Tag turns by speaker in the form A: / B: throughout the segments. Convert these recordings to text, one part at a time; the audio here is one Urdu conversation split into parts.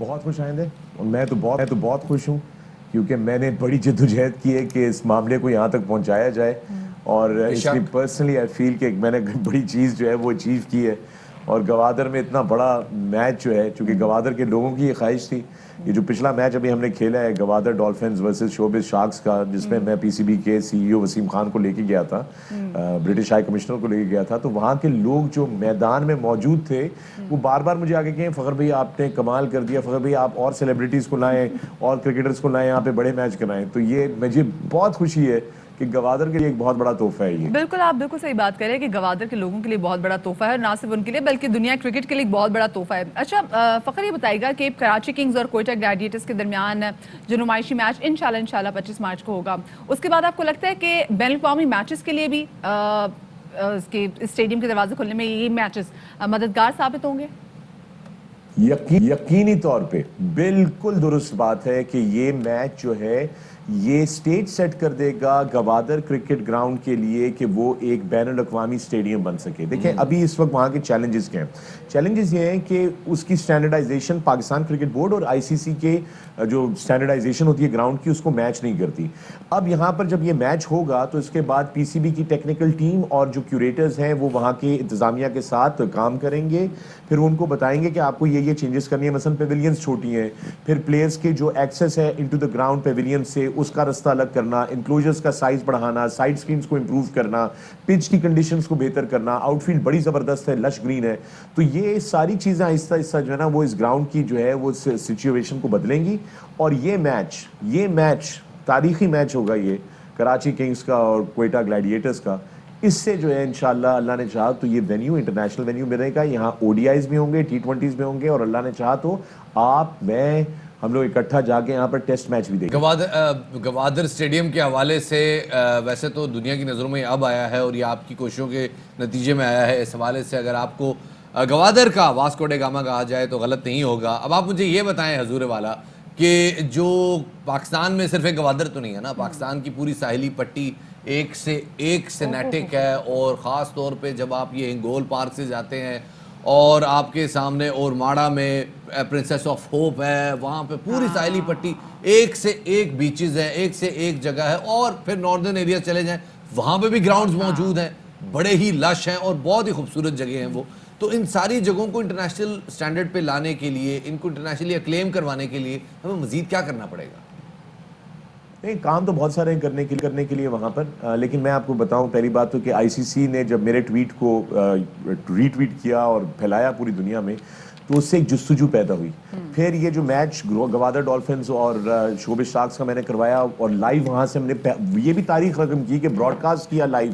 A: بہت خوش آئندے اور میں تو بہت خوش ہوں کیونکہ میں نے بڑی جدوجہد کی ہے کہ اس معاملے کو یہاں تک پہنچایا جائے اور اس لیے پرسنلی آئی فیل کہ میں نے بڑی چیز جو ہے وہ اچیو کی ہے اور گوادر میں اتنا بڑا میچ جو ہے چونکہ گوادر کے لوگوں کی یہ خواہش تھی. یہ جو پچھلا میچ ابھی ہم نے کھیلا ہے گوادر ڈولفنز ورسز شوبز شارکس کا جس میں میں پی سی بی کے سی ای او وسیم خان کو لے کے گیا تھا, برٹش ہائی کمشنر کو لے کے گیا تھا, تو وہاں کے لوگ جو میدان میں موجود تھے وہ بار بار مجھے آگے کہیں فخر بھائی آپ نے کمال کر دیا, فخر بھائی آپ اور سیلیبریٹیز کو لائیں اور کرکٹرز کو لائیں یہاں پہ بڑے میچ کرائیں. تو یہ مجھے بہت خوشی ہے کہ گوادر کے لیے ایک بہت بڑا تحفہ ہے یہ.
B: بالکل, آپ بالکل صحیح بات کریں کہ گوادر کے لوگوں کے لیے بہت بڑا تحفہ ہے اور نہ صرف ان کے لیے بلکہ دنیا کرکٹ کے لیے بہت بڑا تحفہ ہے. اچھا فخر, یہ بتائیے گا کہ کراچی کنگز اور کوئٹہ گلیڈیٹرز کے درمیان جو نمائشی میچ انشاءاللہ 25 مارچ کو ہوگا, اس کے بعد آپ کو لگتا ہے کہ بین الاقوامی میچز کے لیے بھی اس کے اسٹیڈیم کے دروازے کھلنے میں یہ میچز مددگار ثابت ہوں گے؟
A: یقینی طور پہ بالکل درست بات ہے کہ یہ میچ جو ہے یہ سٹیج سیٹ کر دے گا گوادر کرکٹ گراؤنڈ کے لیے کہ وہ ایک بین الاقوامی اسٹیڈیم بن سکے. دیکھیں ابھی اس وقت وہاں کے چیلنجز کیا ہیں. چیلنجز یہ ہیں کہ اس کی سٹینڈرڈائزیشن پاکستان کرکٹ بورڈ اور آئی سی سی کے جو سٹینڈرڈائزیشن ہوتی ہے گراؤنڈ کی اس کو میچ نہیں کرتی. اب یہاں پر جب یہ میچ ہوگا تو اس کے بعد پی سی بی کی ٹیکنیکل ٹیم اور جو کیوریٹرز ہیں وہ وہاں کے انتظامیہ کے ساتھ کام کریں گے, پھر ان کو بتائیں گے کہ آپ کو یہ چینجز کرنی ہے. مثلا پیویلینز چھوٹی ہیں, پھر پلیئرز کے جو ایکسیس ہے انٹو دا گراؤنڈ پیویلین سے اس کا رستہ الگ کرنا, انکلوجرز کا سائز بڑھانا, سائڈ سکرینز کو امپروو کرنا, پچ کی کنڈیشنز کو بہتر کرنا, آؤٹ فیلڈ بڑی زبردست ہے, لش گرین ہے. تو یہ ساری چیزیں آہستہ آہستہ جو ہے نا وہ اس گراؤنڈ کی جو ہے وہ سچویشن کو بدلیں گی. اور یہ میچ تاریخی میچ ہوگا یہ کراچی کنگز کا اور کوئٹہ گلیڈیٹرز کا. اس سے جو ہے انشاءاللہ اللہ نے چاہا تو یہ وینیو انٹرنیشنل وینیو ملے گا. یہاں او ڈی آئیز بھی ہوں گے, ٹی 20s بھی ہوں گے, اور اللہ نے چاہا تو آپ میں ہم لوگ اکٹھا جا کے یہاں پر ٹیسٹ میچ بھی دیکھیں.
C: گوادر اسٹیڈیم کے حوالے سے ویسے تو دنیا کی نظروں میں اب آیا ہے اور یہ آپ کی کوششوں کے نتیجے میں آیا ہے. اس حوالے سے اگر آپ کو گوادر کا واسکو ڈے گاما کہا جائے تو غلط نہیں ہوگا. اب آپ مجھے یہ بتائیں حضور والا کہ جو پاکستان میں صرف ایک گوادر تو نہیں ہے نا, پاکستان کی پوری ساحلی پٹی ایک سے ایک سینیٹک ہے, اور خاص طور پہ جب آپ یہ ہنگول پارک سے جاتے ہیں اور آپ کے سامنے اور ماڑا میں پرنسس آف ہوپ ہے, وہاں پہ پوری ساحلی پٹی ایک سے ایک بیچز ہے, ایک سے ایک جگہ ہے. اور پھر ناردرن ایریا چلے جائیں وہاں پہ بھی گراؤنڈز موجود ہیں, بڑے ہی لش ہیں اور بہت ہی خوبصورت جگہ ہیں وہ. تو ان ساری جگہوں کو انٹرنیشنل سٹینڈرڈ پہ لانے کے لیے, ان کو انٹرنیشنلی اکلیم کروانے کے لیے ہمیں مزید کیا کرنا پڑے گا؟
A: نہیں, کام تو بہت سارے کرنے کے لیے وہاں پر, لیکن میں آپ کو بتاؤں پہلی بات تو کہ آئی سی سی نے جب میرے ٹویٹ کو ری ٹویٹ کیا اور پھیلایا پوری دنیا میں تو اس سے ایک جستجو پیدا ہوئی. پھر یہ جو میچ گوادر ڈولفنز اور شوبز شارکس کا میں نے کروایا اور لائیو وہاں سے ہم نے یہ بھی تاریخ رقم کی کہ براڈ کاسٹ کیا لائیو.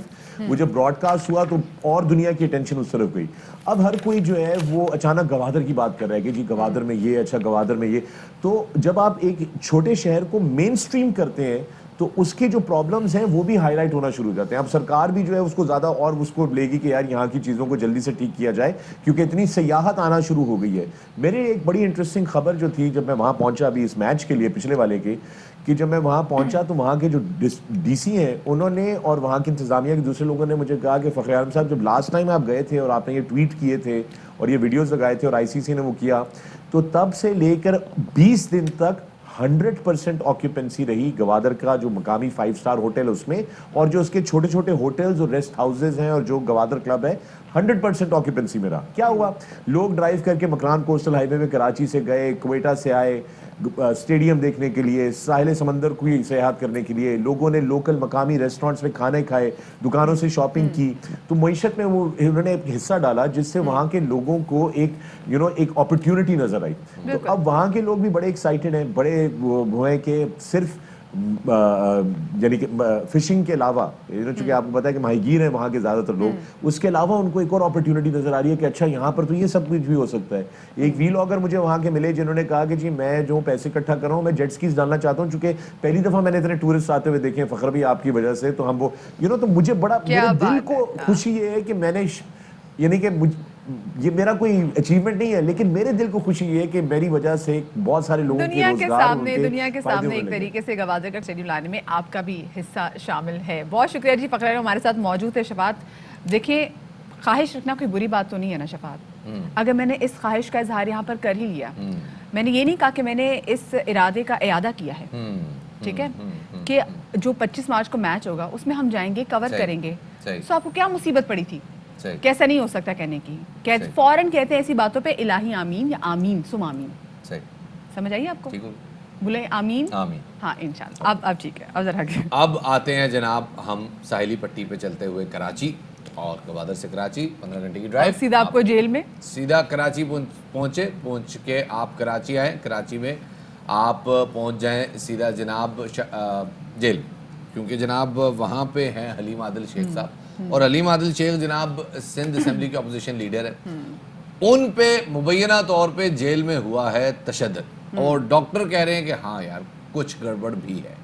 A: وہ جب براڈ کاسٹ ہوا تو اور دنیا کی اٹینشن اس طرف گئی. اب ہر کوئی جو ہے وہ اچانک گوادر کی بات کر رہا ہے کہ جی گوادر میں یہ اچھا, گوادر میں یہ. تو جب آپ ایک چھوٹے شہر کو مین سٹریم کرتے ہیں تو اس کے جو پرابلمز ہیں وہ بھی ہائی لائٹ ہونا شروع ہو جاتے ہیں. اب سرکار بھی جو ہے اس کو زیادہ اور اس کو لے گی کہ یار یہاں کی چیزوں کو جلدی سے ٹھیک کیا جائے کیونکہ اتنی سیاحت آنا شروع ہو گئی ہے. میرے ایک بڑی انٹرسٹنگ خبر جو تھی جب میں وہاں پہنچا ابھی اس میچ کے لیے پچھلے والے کے, کہ جب میں وہاں پہنچا تو وہاں کے جو ڈی سی ہیں انہوں نے اور وہاں کی انتظامیہ کے دوسرے لوگوں نے مجھے کہا کہ فخر عالم صاحب جب لاسٹ ٹائم آپ گئے تھے اور آپ نے یہ ٹویٹ کیے تھے اور یہ ویڈیوز لگائے تھے اور آئی سی سی نے وہ کیا, تو تب سے لے کر 20 دن تک 100% آکیوپنسی رہی گوادر کا جو مقامی 5 اسٹار ہوٹل اس میں, اور جو اس کے چھوٹے چھوٹے ہوٹلز اور ریسٹ ہاؤسز ہیں اور جو گوادر کلب ہے 100% آکیوپنسی میں رہا. کیا ہوا, لوگ ڈرائیو کر کے مکران کوسٹل ہائی وے میں کراچی سے گئے, کوئٹہ سے آئے اسٹیڈیم دیکھنے کے لیے, ساحل سمندر کو سیاحت کرنے کے لیے, لوگوں نے لوکل مقامی ریسٹورینٹس میں کھانے کھائے, دکانوں سے شاپنگ کی. تو معیشت میں وہ انہوں نے ایک حصہ ڈالا جس سے وہاں کے لوگوں کو ایک ایک اپرچونٹی نظر آئی. تو اب وہاں کے لوگ بھی بڑے ایکسائٹیڈ ہیں, بڑے وہ ہیں کہ صرف یعنی کہ فشنگ کے علاوہ, چونکہ آپ کو پتا ہے کہ ماہی گیر ہیں وہاں کے زیادہ تر لوگ, اس کے علاوہ ان کو ایک اور اپرچونٹی نظر آ رہی ہے کہ اچھا یہاں پر تو یہ سب کچھ بھی ہو سکتا ہے. ایک ویلاگر مجھے وہاں کے ملے جنہوں نے کہا کہ جی میں جو پیسے اکٹھا کر رہا ہوں میں جیٹ اسکیز ڈالنا چاہتا ہوں, چونکہ پہلی دفعہ میں نے اتنے ٹورسٹ آتے ہوئے دیکھے ہیں فخر بھی آپ کی وجہ سے, تو ہم وہ تو مجھے بڑا میرے دل کو خوشی یہ ہے کہ میں نے یعنی کہ یہ میرا کوئی اچیومنٹ نہیں ہے لیکن میرے دل کو خوشی یہ ہے کہ میری وجہ سے بہت سارے لوگوں کے روزگار
B: دنیا کے سامنے ایک طریقے سے گوادر کا اسٹیڈیم لانے میں آپ کا بھی حصہ شامل ہے. بہت شکریہ جی فخر ہمارے ساتھ موجود ہے. شفاعت, دیکھیں خواہش رکھنا کوئی بری بات تو نہیں ہے نا شفاعت, اگر میں نے اس خواہش کا اظہار یہاں پر کر ہی لیا میں نے یہ نہیں کہا کہ میں نے اس ارادے کا اعادہ کیا ہے, ٹھیک ہے, کہ جو 25 مارچ کو میچ ہوگا اس میں ہم جائیں گے, کور کریں گے. تو آپ کو کیا مصیبت پڑی تھی, کیسا نہیں ہو سکتا کہنے کی, فوراً کہتے ہیں ایسی باتوں پہ الہی آمین یا آمین سم آمین. سمجھ آئیے آپ کو, بولے آمین, ہاں انشاءاللہ. اب ٹھیک ہے, اب ذرا
C: اب آتے ہیں جناب ہم ساحلی پٹی پہ چلتے ہوئے کراچی, اور گوادر سے کراچی 15 گھنٹے کی ڈرائیو,
B: سیدھا آپ کو جیل میں,
C: سیدھا کراچی پہنچ کے آپ کراچی آئیں, کراچی میں آپ پہنچ جائیں سیدھا جناب جیل, کیونکہ جناب وہاں پہ ہیں حلیم عادل شیخ صاحب, اور حلیم عادل شیخ جناب سندھ اسمبلی کے اپوزیشن لیڈر ہیں. ان پہ مبینہ طور پہ جیل میں ہوا ہے تشدد, اور ڈاکٹر کہہ رہے ہیں کہ ہاں یار کچھ گڑبڑ بھی ہے.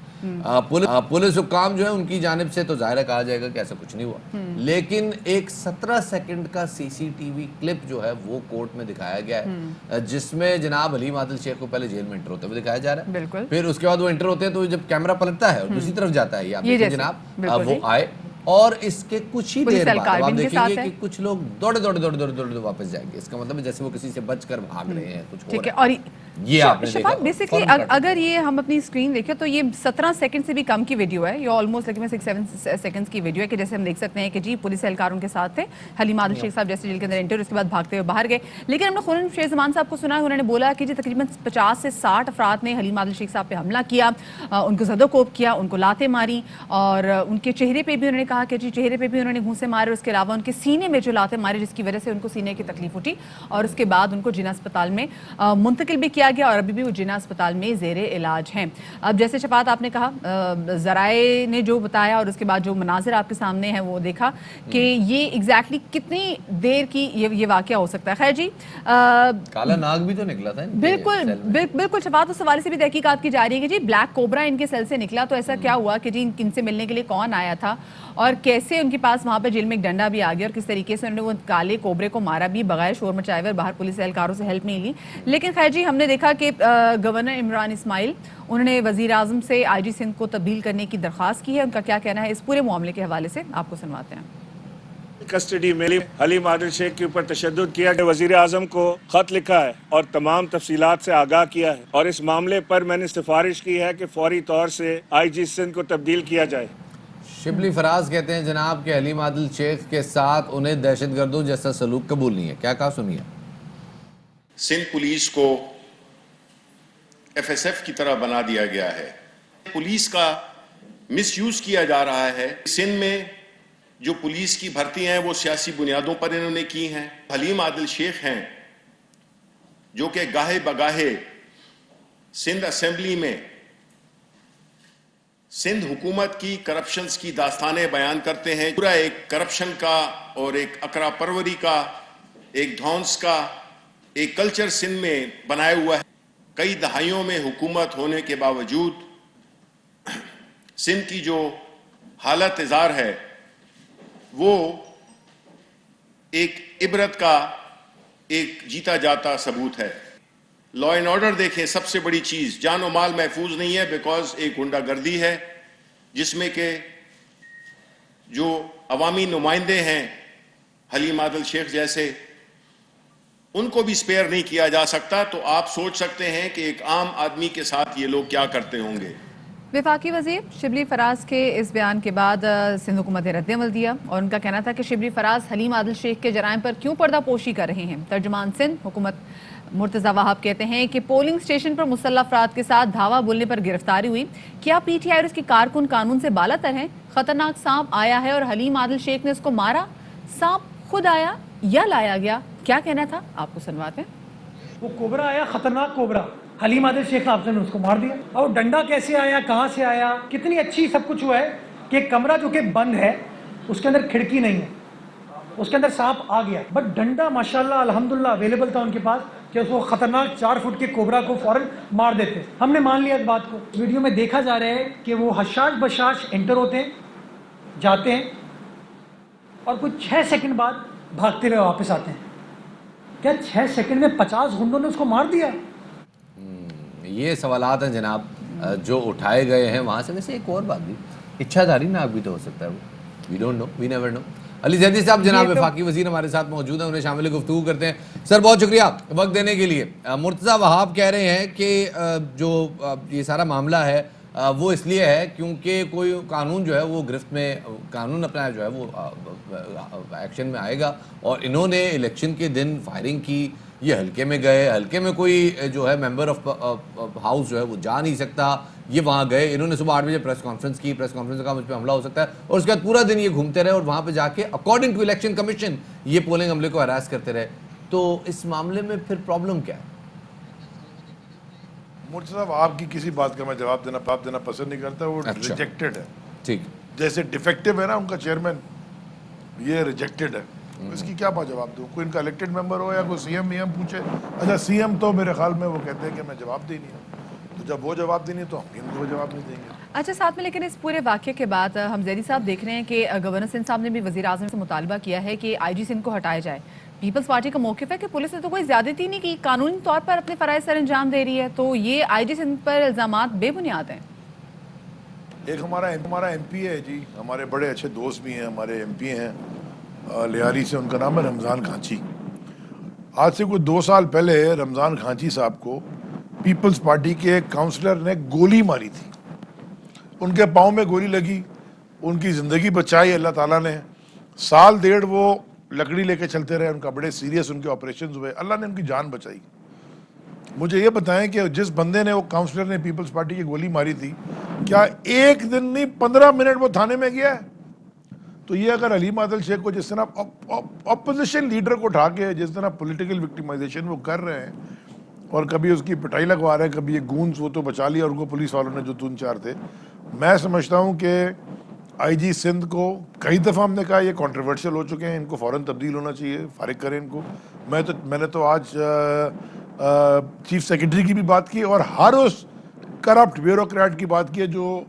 C: پولیس حکام جو ہے ان کی جانب سے تو ظاہر کہا جائے گا کہ ایسا کچھ نہیں ہوا, لیکن ایک 17 سیکنڈ کا سی سی ٹی وی کلپ جو ہے وہ کورٹ میں دکھایا گیا ہے, جس میں جناب حلیم عادل شیخ کو پہلے جیل میں انٹر ہوتے ہوئے دکھایا جا رہا ہے, پھر اس کے بعد وہ انٹر ہوتے ہیں تو جب کیمرہ پلٹتا ہے اور دوسری طرف جاتا ہے, یہ آپ دیکھیں جناب وہ آئے, اور اس کے کچھ ہی دیر بعد آپ دیکھیں گے کہ کچھ لوگ دوڑے واپس جائیں گے. اس کا مطلب جیسے وہ کسی سے بچ کر بھاگ رہے ہیں, کچھ ہو رہا ہے. یہ آپ نے دیکھا
B: بیسکلی اگر یہ ہم اپنی اسکرین دیکھیں تو یہ 17 سیکنڈ سے بھی کم کی ویڈیو ہے, یہ آلموسٹ 6-7 سیکنڈز کی ویڈیو ہے, کہ جیسے ہم دیکھ سکتے ہیں کہ جی پولیس اہلکار ان کے ساتھ تھے, حلیم عادل شیخ صاحب جیسے جیل کے اندر انٹر, اس کے بعد بھاگتے ہوئے باہر گئے. لیکن ہم نے خورم شیخ زمان صاحب کو سنا, انہوں نے بولا کہ جی تقریباً 50 سے 60 افراد نے حلیم عادل شیخ صاحب پہ حملہ کیا, ان کو زد و کوب کیا, ان کو لاتیں ماری, اور ان کے چہرے پہ بھی انہوں نے کہا کہ جی چہرے پہ بھی انہوں نے گھونسے مارے, اس کے علاوہ ان کے سینے میں جو لاتیں مارے جس کی وجہ سے ان کو سینے کی تکلیف اٹھی, اور اس کے بعد ان کو جناح اسپتال میں منتقل بھی کیا گیا, اور ابھی بھی وہ جناح اسپتال میں زیر علاج ہیں. اب جیسے شفاعت آپ نے کہا, ذرائع نے جو بتایا اور اس کے بعد جو مناظر آپ کے سامنے ہیں وہ دیکھا کہ یہ ایگزیکٹلی کتنی دیر کی یہ واقعہ ہو سکتا ہے. خیر جی,
C: کالا ناگ بھی تو نکلا تھا
B: بالکل شفاعت, اس حوالے سے بھی تحقیقات کی جا رہی ہے کہ جی بلیک کوبرا ان کے سیل سے نکلا, تو ایسا کیا ہوا کہ جی ان سے ملنے کے لیے کون آیا تھا, اور کیسے ان کے پاس وہاں پہ جیل میں ایک ڈنڈا بھی آ گیا, اور کس طریقے سے انہوں نے وہ کالے کوبرے کو مارا بھی بغیر شور مچائے ہوئے, باہر پولیس اہلکاروں سے ہیلپ نہیں لی. لیکن خیر جی, ہم نے دیکھا کہ گورنر عمران اسماعیل انہوں نے وزیر اعظم سے آئی جی سندھ کو تبدیل کرنے کی درخواست کی ہے. ان کا کیا کہنا ہے اس پورے معاملے کے حوالے سے آپ کو سنواتے ہیں.
D: کسٹڈی میں حلیم عادل شیخ کے اوپر تشدد کیا کہ وزیر اعظم کو خط لکھا ہے اور تمام تفصیلات سے آگاہ کیا ہے, اور اس معاملے پر میں نے سفارش کی ہے کہ فوری طور سے آئی جی سندھ کو تبدیل کیا جائے.
C: شبلی فراز کہتے ہیں جناب کہ حلیم عادل شیخ کے ساتھ انہیں دہشت گردوں جیسا سلوک قبول نہیں ہے. کیا کہا سنیے.
E: سندھ پولیس کو ایف ایس ایف کی طرح بنا دیا گیا ہے, پولیس کا مس یوز کیا جا رہا ہے. سندھ میں جو پولیس کی بھرتی ہیں وہ سیاسی بنیادوں پر انہوں نے کی ہیں. حلیم عادل شیخ ہیں جو کہ گاہے بگاہے سندھ اسمبلی میں سندھ حکومت کی کرپشنز کی داستانیں بیان کرتے ہیں. پورا ایک کرپشن کا اور ایک اکرا پروری کا, ایک دھونس کا ایک کلچر سندھ میں بنایا ہوا ہے. کئی دہائیوں میں حکومت ہونے کے باوجود سندھ کی جو حالت ازار ہے وہ ایک عبرت کا ایک جیتا جاتا ثبوت ہے. لا اینڈ آرڈر دیکھیں, سب سے بڑی چیز جان و مال محفوظ نہیں ہے بیکاز ایک غنڈہ گردی ہے جس میں کہ جو عوامی نمائندے ہیں حلیم عادل شیخ جیسے, ان کو بھی سپیئر نہیں کیا جا سکتا. تو آپ سوچ سکتے ہیں کہ ایک عام آدمی کے ساتھ یہ لوگ کیا کرتے ہوں گے.
B: وفاقی وزیر شبلی فراز کے اس بیان کے بعد سندھ حکومت نے رد عمل دیا, اور ان کا کہنا تھا کہ شبلی فراز حلیم عادل شیخ کے جرائم پر کیوں پردہ پوشی کر رہے ہیں. ترجمان سندھ حکومت مرتضی وہاب کہتے ہیں کہ پولنگ سٹیشن پر مسلح افراد کے ساتھ دھاوا بولنے پر گرفتاری ہوئی. کیا پی ٹی آئی اور اس کی کارکن قانون سے بالا تر ہیں؟ خطرناک سانپ آیا ہے اور حلیم عادل شیخ نے اس کو مارا. سانپ خود آیا یا لایا گیا؟ کیا کہنا تھا آپ کو سنواتے ہیں.
F: وہ کوبرا آیا, خطرناک کوبرا, حلیم عادل شیخ آپ نے اس کو مار دیا. اور ڈنڈا کیسے آیا, کہاں سے آیا, کتنی اچھی سب کچھ ہوا ہے کہ ایک کمرہ جو کہ بند ہے اس کے اندر کھڑکی نہیں ہے, اس کے اندر سانپ آ گیا, بٹ ڈنڈا ماشاءاللہ الحمدللہ اویلیبل تھا ان کے پاس کہ اس کو خطرناک 4 فٹ کے کوبرا کو فوراً مار دیتے. ہم نے مان لیا اس بات کو. ویڈیو میں دیکھا جا رہا ہے کہ وہ حشاش بشاش انٹر ہوتے ہیں, جاتے ہیں, اور کچھ 6 سیکنڈ بعد بھاگتے ہوئے واپس آتے ہیں. کیا 6 سیکنڈ میں 50 گنڈوں نے اس کو مار دیا؟
C: یہ سوالات ہیں جناب جو اٹھائے گئے ہیں وہاں سے. ویسے ایک اور بات بھی, اچھا دھاری ناگ بھی تو ہو سکتا ہے وہ, we don't know, we never know. Ali Zaidi صاحب جناب وفاقی وزیر ہمارے ساتھ موجود ہیں, انہیں شامل گفتگو کرتے ہیں. سر بہت شکریہ وقت دینے کے لیے. مرتضیٰ وہاب کہہ رہے ہیں کہ جو یہ سارا معاملہ ہے وہ اس لیے ہے کیونکہ کوئی قانون جو ہے وہ گرفت میں, قانون اپنا جو ہے وہ ایکشن میں آئے گا, اور انہوں نے الیکشن کے دن فائرنگ کی, یہ حلقے میں گئے, حلقے میں کوئی جو ہے ممبر آف ہاؤس جو ہے وہ جا نہیں سکتا, یہ وہاں گئے, انہوں نے صبح 8 بجے پریس کانفرنس کی, پریس کانفرنس کا مجھ پہ حملہ ہو سکتا ہے, اور اس کے بعد پورا دن یہ گھومتے رہے اور وہاں پہ جا کے اکارڈنگ ٹو الیکشن کمیشن یہ پولنگ عملے کو ہراس کرتے رہے. تو اس معاملے میں پھر پرابلم کیا ہے؟
G: مرتضی صاحب آپ کی کسی بات کا میں جواب دینا پسند نہیں کرتا, وہ ریجیکٹڈ ہے.
C: ٹھیک,
G: جیسے ڈیفیکٹو ہے نا ان کا چیئرمین, یہ ریجیکٹڈ ہے, اس کی کیا جواب دوں؟ کوئی ان کا الیکٹڈ ممبر ہو یا کوئی سی ایم پوچھے. اچھا سی ایم تو میرے خیال میں وہ کہتے ہیں کہ میں جواب دینی ہوں, تو جب وہ جواب دینی تو ہم ان کو جواب نہیں دیں گے.
B: اچھا ساتھ میں لیکن اس پورے واقعے کے بعد ہم زیدی صاحب دیکھ رہے ہیں کہ گورنر سندھ صاحب نے بھی وزیر اعظم سے مطالبہ کیا ہے کہ آئی جی سندھ کو ہٹایا جائے. پیپلز پارٹی کا موقف ہے کہ پولیس نے تو کوئی زیادتی نہیں کی, قانونی طور پر اپنے فرائض سر انجام دے رہی ہے, تو یہ آئی جی سندھ پر الزامات بے بنیاد ہیں.
G: ایک ہمارا ایم پی ہے جی, ہمارے بڑے اچھے دوست بھی ہیں, ہمارے ایم پی ہیں لیاری سے, ان کا نام ہے رمضان کھانچی. آج سے کوئی 2 سال پہلے رمضان کھانچی صاحب کو پیپلز پارٹی کے ایک کاؤنسلر نے گولی ماری تھی, ان کے پاؤں میں گولی لگی, ان کی زندگی بچائی اللہ تعالیٰ نے. 1.5 سال وہ لکڑی لے کے چلتے رہے, ان کا بڑے سیریس ان کے آپریشنز ہوئے, اللہ نے ان کی جان بچائی. مجھے یہ بتائیں کہ جس بندے نے, وہ کاؤنسلر نے پیپلز پارٹی کی گولی ماری تھی, کیا 1 دن نہیں 15 منٹ وہ تھانے میں گیا ہے؟ تو یہ اگر حلیم عادل شیخ کو جس طرح اپوزیشن لیڈر کو اٹھا کے جس طرح پولیٹیکل وکٹیمائزیشن وہ کر رہے ہیں, اور کبھی اس کی پٹائی لگوا رہے ہیں, کبھی یہ گونز وہ تو بچا لیا, اور ان کو پولیس والوں نے جو 3-4 تھے. میں سمجھتا ہوں کہ آئی جی سندھ کو کئی دفعہ ہم نے کہا یہ کنٹروورشل ہو چکے ہیں, ان کو فوراً تبدیل ہونا چاہیے, فارغ کریں ان کو. میں نے تو آج چیف سیکرٹری کی بھی بات کی, اور ہر اس کرپٹ بیوروکریٹ کی بات کی ہے جو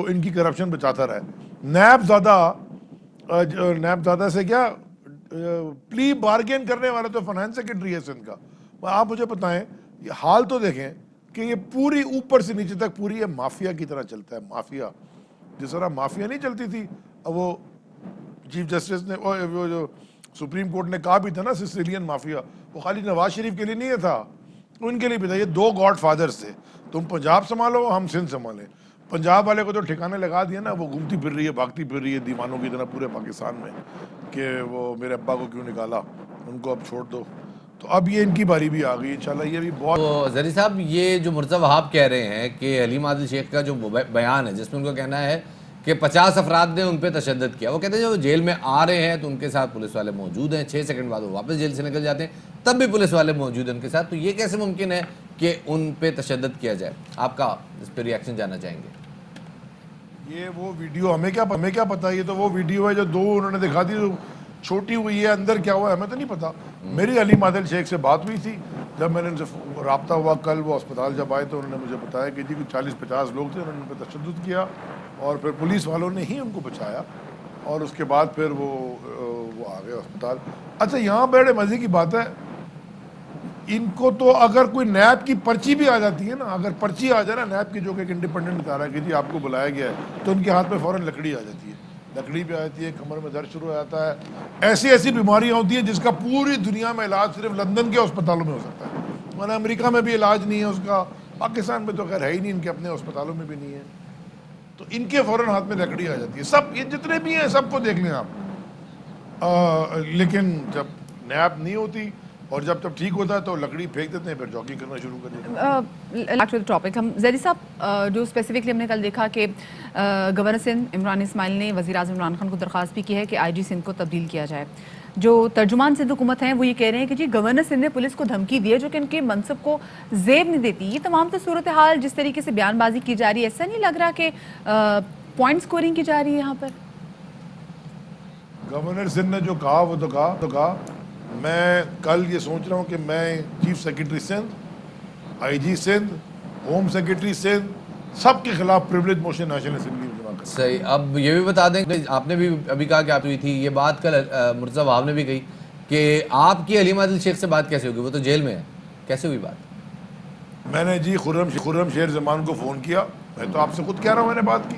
G: ان کی کرپشن بچاتا رہا ہے. نیب زادہ سے کیا پلی بارگین کرنے والا تو فائنانس سیکرٹری ہے سندھ کا. آپ مجھے بتائیں, یہ حال تو دیکھیں کہ یہ پوری اوپر سے نیچے تک پوری یہ مافیا کی طرح چلتا ہے. مافیا جس طرح مافیا نہیں چلتی تھی, وہ چیف جسٹس نے, وہ جو سپریم کورٹ نے کہا بھی تھا نا سسیلین مافیا, وہ خالی نواز شریف کے لیے نہیں تھا, ان کے لیے بھی تھا. یہ 2 گاڈ فادرز تھے, تم پنجاب سنبھالو ہم سندھ سنبھالیں. پنجاب والے کو تو ٹھکانے لگا دیا نا, وہ گھومتی پھر رہی ہے, بھاگتی پھر رہی ہے دیوانوں کی طرح پورے پاکستان میں کہ وہ میرے ابا کو کیوں نکالا, ان کو اب چھوڑ دو. تو اب یہ ان کی باری بھی آ گئی, انشاءاللہ یہ بھی بہت.
C: تو زیدی صاحب یہ جو مرتضیٰ وہاب کہہ رہے ہیں کہ حلیم عادل شیخ کا جو بیان ہے جس میں ان کا کہنا ہے کہ 50 افراد نے ان پہ تشدد کیا, وہ کہتے ہیں جب وہ جیل میں آ رہے ہیں تو ان کے ساتھ پولیس والے موجود ہیں, 6 سیکنڈ بعد وہ واپس جیل سے نکل جاتے ہیں, تب بھی پولیس والے موجود ہیں ان کے ساتھ. تو یہ کیسے ممکن ہے کہ ان پہ تشدد کیا جائے؟ آپ کا اس پہ ریئیکشن جاننا چاہیں گے.
G: یہ وہ ویڈیو ہمیں کیا پتا, یہ تو وہ ویڈیو ہے جو 2 انہوں نے دکھا دی, جو چھوٹی ہوئی ہے, اندر کیا ہوا ہے ہمیں تو نہیں پتا. میری حلیم عادل شیخ سے بات ہوئی تھی, جب میں نے ان سے رابطہ ہوا کل, وہ اسپتال جب آئے تو انہوں نے مجھے بتایا کہ جی 40-50 لوگ تھے, انہوں نے ان پہ تشدد کیا, اور پھر پولیس والوں نے ہی ان کو بچایا, اور اس کے بعد پھر وہ آ گئے اسپتال. اچھا یہاں بڑے مزے کی بات ہے, ان کو تو اگر کوئی نیب کی پرچی بھی آ جاتی ہے نا, اگر پرچی آ جائے نا نیب کی جو کہ ایک انڈیپینڈنٹ ادارہ ہے کہ جی آپ کو بلایا گیا ہے, تو ان کے ہاتھ میں فوراً لکڑی آ جاتی ہے, لکڑی بھی آ جاتی ہے, کمر میں درد شروع ہو جاتا ہے. ایسی بیماریاں ہوتی ہیں جس کا پوری دنیا میں علاج صرف لندن کے اسپتالوں میں ہو سکتا ہے, ورنہ امریکہ میں بھی علاج نہیں ہے اس کا, پاکستان میں تو خیر ہے ہی نہیں, ان کے اپنے اسپتالوں میں بھی نہیں ہے. تو ان کے فوراً ہاتھ میں لکڑی آ جاتی ہے. سب یہ جتنے بھی ہیں سب کو دیکھ لیں آپ, لیکن جب نیب نہیں ہوتی اور جب ٹھیک ہوتا ہے تو لکڑی پھینک دیتے ہیں, پھر جاگنگ کرنا شروع کر دیتے ہیں.
B: ٹاپک ہم زیدی صاحب جو اسپیسیفکلی ہم نے کل دیکھا کہ گورنر سندھ عمران اسماعیل نے وزیر اعظم عمران خان کو درخواست بھی کی ہے کہ آئی جی سندھ کو تبدیل کیا جائے. جو ترجمان سندھ حکومت ہیں وہ یہ کہہ رہے ہیں کہ جی گورنر سندھ نے پولیس کو دھمکی دی ہے جو کہ ان کے منصب کو زیب نہیں دیتی. یہ تمام تو صورتحال جس طریقے سے بیان بازی کی جا رہی ہے, ایسا نہیں لگ رہا کہ پوائنٹ سکورنگ کی جا رہی ہے یہاں پر؟
G: گورنر سندھ نے جو کہا وہ تو کہا. میں کل یہ سوچ رہا ہوں کہ میں چیف سیکرٹری سندھ, آئی جی سندھ, ہوم سیکرٹری سندھ, سب کے خلاف پریولیج موشن نیشنل اسمبلی میں جمع کروں.
C: صحیح. اب یہ بھی بتا دیں, آپ نے بھی ابھی کہا کہ آپ ہوئی تھی یہ بات, کل مرتضیٰ وہاب نے بھی کہی کہ آپ کی حلیم عادل شیخ سے بات کیسے ہوگی, وہ تو جیل میں ہے, کیسے ہوئی بات؟
G: میں نے جی خرم شیر زمان کو فون کیا, میں تو آپ سے خود کہہ رہا ہوں میں نے بات کی.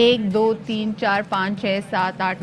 B: 1 2 3 4 5 6 7 8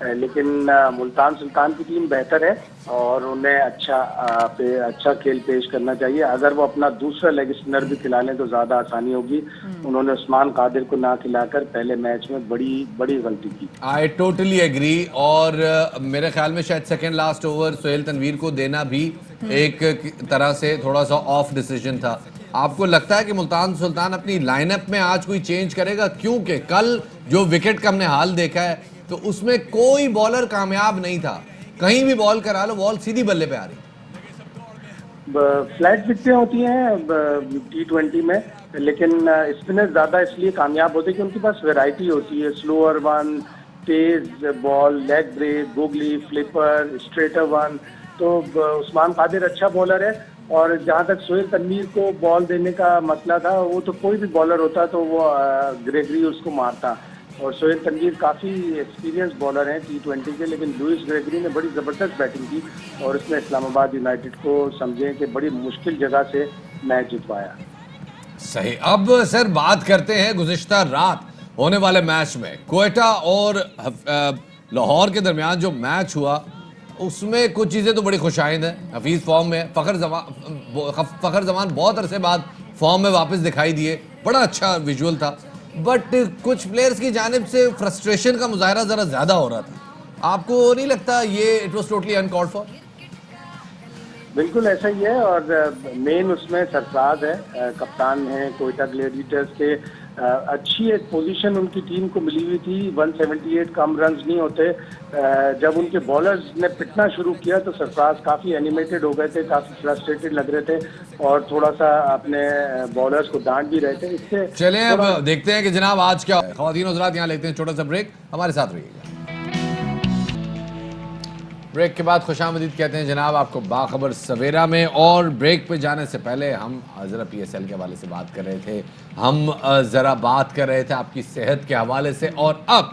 H: لیکن ملتان سلطان کی ٹیم بہتر ہے اور انہیں اچھا کھیل پیش کرنا چاہیے. اگر وہ اپنا دوسرا لیگ اسپنر بھی کھلا لیں تو زیادہ آسانی ہوگی. انہوں نے عثمان قادر کو نہ کھلا کر پہلے میچ میں بڑی غلطی کی.
C: I totally agree. اور میرے خیال میں شاید second last over Sohail Tanveer کو دینا بھی ایک طرح سے تھوڑا سا آف ڈیسیجن تھا. آپ کو لگتا ہے کہ ملتان سلطان اپنی لائن اپ میں آج کوئی چینج کرے گا؟ کیونکہ کل جو وکٹ کا ہم نے حال دیکھا ہے تو اس میں کوئی بالر کامیاب نہیں تھا. کہیں بھی بال کرا لو بال سیدھی بلے پہ آ رہی.
H: فلیٹ وکٹیں ہوتی ہیں T20 میں, لیکن اسپنر زیادہ اس لیے کامیاب ہوتے ہیں کہ ان کے پاس ویرائٹی ہوتی ہے. سلوور ون, تیز بال, لیگ بریک, گوگلی, فلپر, اسٹریٹر ون. تو عثمان قادر اچھا بالر ہے. اور جہاں تک سہیل تنویر کو بال دینے کا مسئلہ تھا, وہ تو کوئی بھی بالر ہوتا تو وہ گریگری اس کو مارتا. اور سہیل تنویر کافی ایکسپیرینس بالر ہیں T20 کے, لیکن لوئس گریگری نے بڑی زبردست بیٹنگ کی اور اس نے اسلام آباد یونائٹڈ کو سمجھیں کہ بڑی مشکل جگہ سے میچ جتوایا.
C: صحیح. اب سر بات کرتے ہیں گزشتہ رات ہونے والے میچ میں. کوئٹہ اور لاہور کے درمیان جو میچ ہوا اس میں کچھ چیزیں تو بڑی خوشائند ہیں. حفیظ فارم میں, فخر زمان بہت عرصے بعد فارم میں واپس دکھائی دیے, بڑا اچھا ویژول تھا. بٹ کچھ پلیئرز کی جانب سے فرسٹریشن کا مظاہرہ ذرا زیادہ ہو رہا تھا. آپ کو نہیں لگتا یہ اٹ واز ٹوٹلی انکالڈ فار؟
H: بالکل ایسا ہی ہے. اور مین اس میں سرفراز ہے, کپتان ہیں کوئٹہ گلیڈیٹرز کے. اچھی ایک پوزیشن ان کی ٹیم کو ملی ہوئی تھی. 178 کم رنز نہیں ہوتے. جب ان کے بالرز نے پٹنا شروع کیا تو سرفراز کافی اینیمیٹڈ ہو گئے تھے, کافی فرسٹریٹڈ لگ رہے تھے اور تھوڑا سا اپنے بالرز کو ڈانٹ بھی رہے تھے. اس سے
C: چلیں اب دیکھتے ہیں کہ جناب آج کیا. خواتین حضرات یہاں لیتے ہیں چھوٹا سا بریک, ہمارے ساتھ رہیے گا. بریک کے بعد خوش آمدید کہتے ہیں جناب آپ کو باخبر سویرا میں. اور بریک پہ جانے سے پہلے ہم ذرا PSL کے حوالے سے بات کر رہے تھے, ہم ذرا بات کر رہے تھے آپ کی صحت کے حوالے سے. اور اب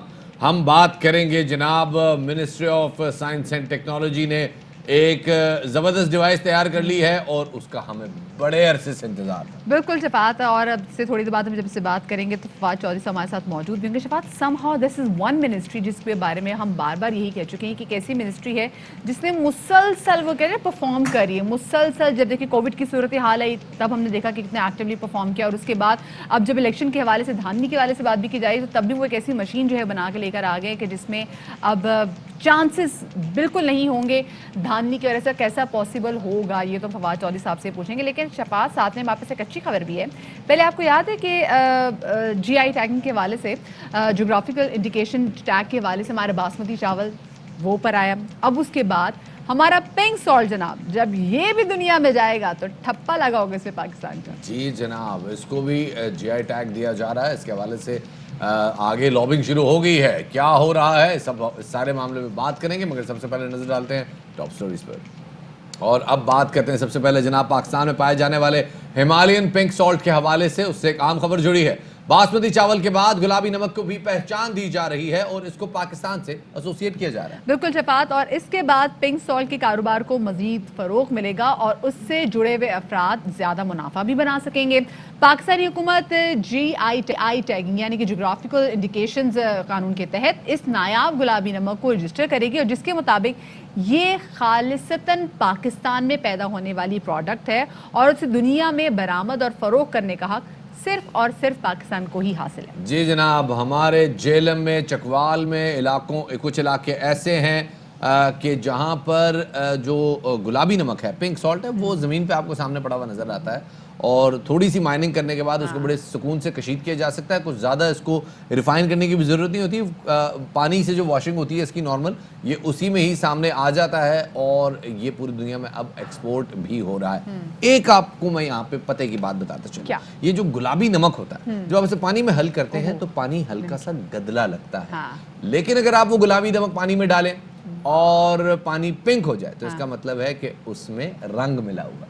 C: ہم بات کریں گے جناب ministry of science and technology نے ایک زبردست ڈیوائس تیار کر لی ہے اور اس کا ہمیں بڑے عرصے سے انتظار تھا.
B: بالکل شفاعت, اور اب سے تھوڑی دیر بعد ہم جب سے بات کریں گے تو فواد چودھری ہمارے ساتھ موجود بھی ہوں گے. شفاعت, some how this is one ministry جس کے بارے میں ہم بار بار یہی کہہ چکے ہیں کہ ایک ایسی منسٹری ہے جس نے مسلسل وہ کہہ رہے ہیں پرفارم کری ہے. مسلسل جب دیکھیں کووڈ کی صورتحال آئی تب ہم نے دیکھا کہ کتنے ایکٹیولی پرفارم کیا, اور اس کے بعد اب جب الیکشن کے حوالے سے دھاندلی کے حوالے سے بات بھی کی جائے تو تب بھی وہ ایک ایسی مشین جو ہے بنا کے لے کر آ گئے کہ جس میں اب چانسز بالکل نہیں ہوں گے دھاندلی کی وجہ سے. کیسا پاسبل ہوگا یہ تو فواد چودھری صاحب سے پوچھیں گے. لیکن شفاعت ساتھ میں واپس ایک اچھی خبر بھی ہے. پہلے آپ کو یاد ہے کہ GI ٹیگنگ کے حوالے سے, جغرافیکل انڈیکیشن ٹیگ کے حوالے سے ہمارا باسمتی چاول وہ پر آیا. اب اس کے بعد ہمارا پنک سالٹ جناب جب یہ بھی دنیا میں جائے گا تو ٹھپا لگا ہوگا اس میں پاکستان کا.
C: جی جناب, اس کو بھی GI ٹیگ دیا جا رہا ہے. اس کے حوالے سے آگے لابنگ شروع ہو گئی ہے. کیا ہو رہا ہے سب سارے معاملے میں بات کریں گے, مگر سب سے پہلے نظر ڈالتے ہیں ٹاپ سٹوریز پر. اور اب بات کرتے ہیں سب سے پہلے جناب پاکستان میں پائے جانے والے ہمالین پنک سالٹ کے حوالے سے. اس سے ایک عام خبر جڑی ہے. باسمتی چاول کے بعد گلابی نمک کو بھی پہچان دی جا رہی ہے اور اس کو پاکستان سے ایسوسیٹ کیا جا رہا ہے.
B: بالکل شفاعت, اور اس کے بعد پنک سالٹ کے کاروبار کو مزید فروغ ملے گا اور اس سے جڑے ہوئے افراد زیادہ منافع بھی بنا سکیں گے. پاکستانی حکومت GI ٹیگنگ یعنی کہ جغرافیکل انڈیکیشنز قانون کے تحت اس نایاب گلابی نمک کو رجسٹر کرے گی, اور جس کے مطابق یہ خالصتاً پاکستان میں پیدا ہونے والی پروڈکٹ ہے اور اسے دنیا میں برآمد اور فروغ کرنے کا حق صرف اور صرف پاکستان کو ہی حاصل ہے.
C: جی جناب, ہمارے جیلم میں, چکوال میں کچھ علاقے ایسے ہیں کہ جہاں پر جو گلابی نمک ہے, پنک سالٹ ہے, وہ زمین پہ آپ کو سامنے پڑا ہوا نظر آتا ہے اور تھوڑی سی مائننگ کرنے کے بعد اس کو بڑے سکون سے کشید کیا جا سکتا ہے. کچھ زیادہ اس کو ریفائن کرنے کی بھی ضرورت نہیں ہوتی. پانی سے جو واشنگ ہوتی ہے اس کی نارمل, یہ اسی میں ہی سامنے آ جاتا ہے اور یہ پوری دنیا میں اب ایکسپورٹ بھی ہو رہا ہے. ایک آپ کو میں یہاں پہ پتے کی بات بتاتا چلوں, یہ جو گلابی نمک ہوتا ہے جب آپ اسے پانی میں حل کرتے ہیں تو پانی ہلکا سا گدلا لگتا ہے, لیکن اگر آپ وہ گلابی نمک پانی میں ڈالیں اور پانی پنک ہو جائے تو اس کا مطلب ہے کہ اس میں رنگ ملا ہوا ہے.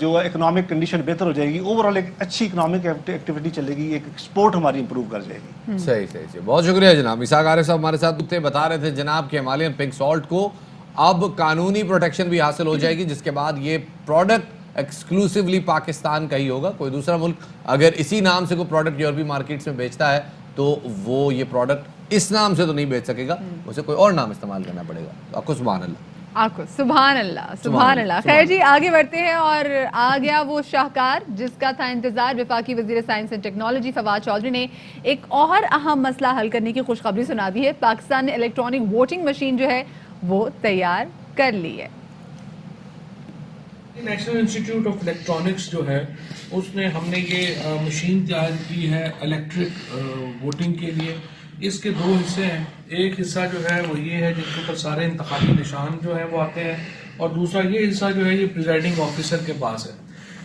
I: جو اکنامک کنڈیشن بہتر ہو جائے گی, اوور آل ایک اچھی اکنامک ایکٹیویٹی چلے گی, ایک ایکسپورٹ ہماری امپروو کر جائے گی.
C: صحیح. بہت شکریہ جناب. اسحاق عارف صاحب ہمارے ساتھ تھے, بتا رہے تھے جناب کہ ہمالیین پنک سالٹ کو اب قانونی پروٹیکشن بھی حاصل ہو جائے گی, جس کے بعد یہ پروڈکٹ ایکسکلوسیولی پاکستان کا ہی ہوگا. کوئی دوسرا ملک اگر اسی نام سے کوئی پروڈکٹ یورپی مارکیٹس میں بیچتا ہے تو وہ یہ پروڈکٹ اس نام سے تو نہیں بیچ سکے گا, اسے کوئی اور نام استعمال کرنا پڑے گا. آپ کو سبحان اللہ.
B: آپ کو سبحان اللہ. خیر جی, آگے بڑھتے ہیں اور آ گیا وہ شاہکار جس کا تھا انتظار. وفاقی وزیر science and technology Fawad Chaudhry نے ایک اور اہم مسئلہ حل کرنے کی خوشخبری سنا دی ہے. پاکستان نے الیکٹرانک ووٹنگ مشین جو ہے وہ تیار کر لی ہے.
J: نیشنل انسٹیٹیوٹ آف الیکٹرانکس جو ہے اس نے ہم نے یہ مشین تیار کی ہے الیکٹرک ووٹنگ کے لیے. اس کے دو حصے ہیں. ایک حصہ جو ہے وہ یہ ہے جس کے اوپر سارے انتخابی نشان جو ہیں وہ آتے ہیں, اور دوسرا یہ حصہ جو ہے یہ پریزائڈنگ آفیسر کے پاس ہے.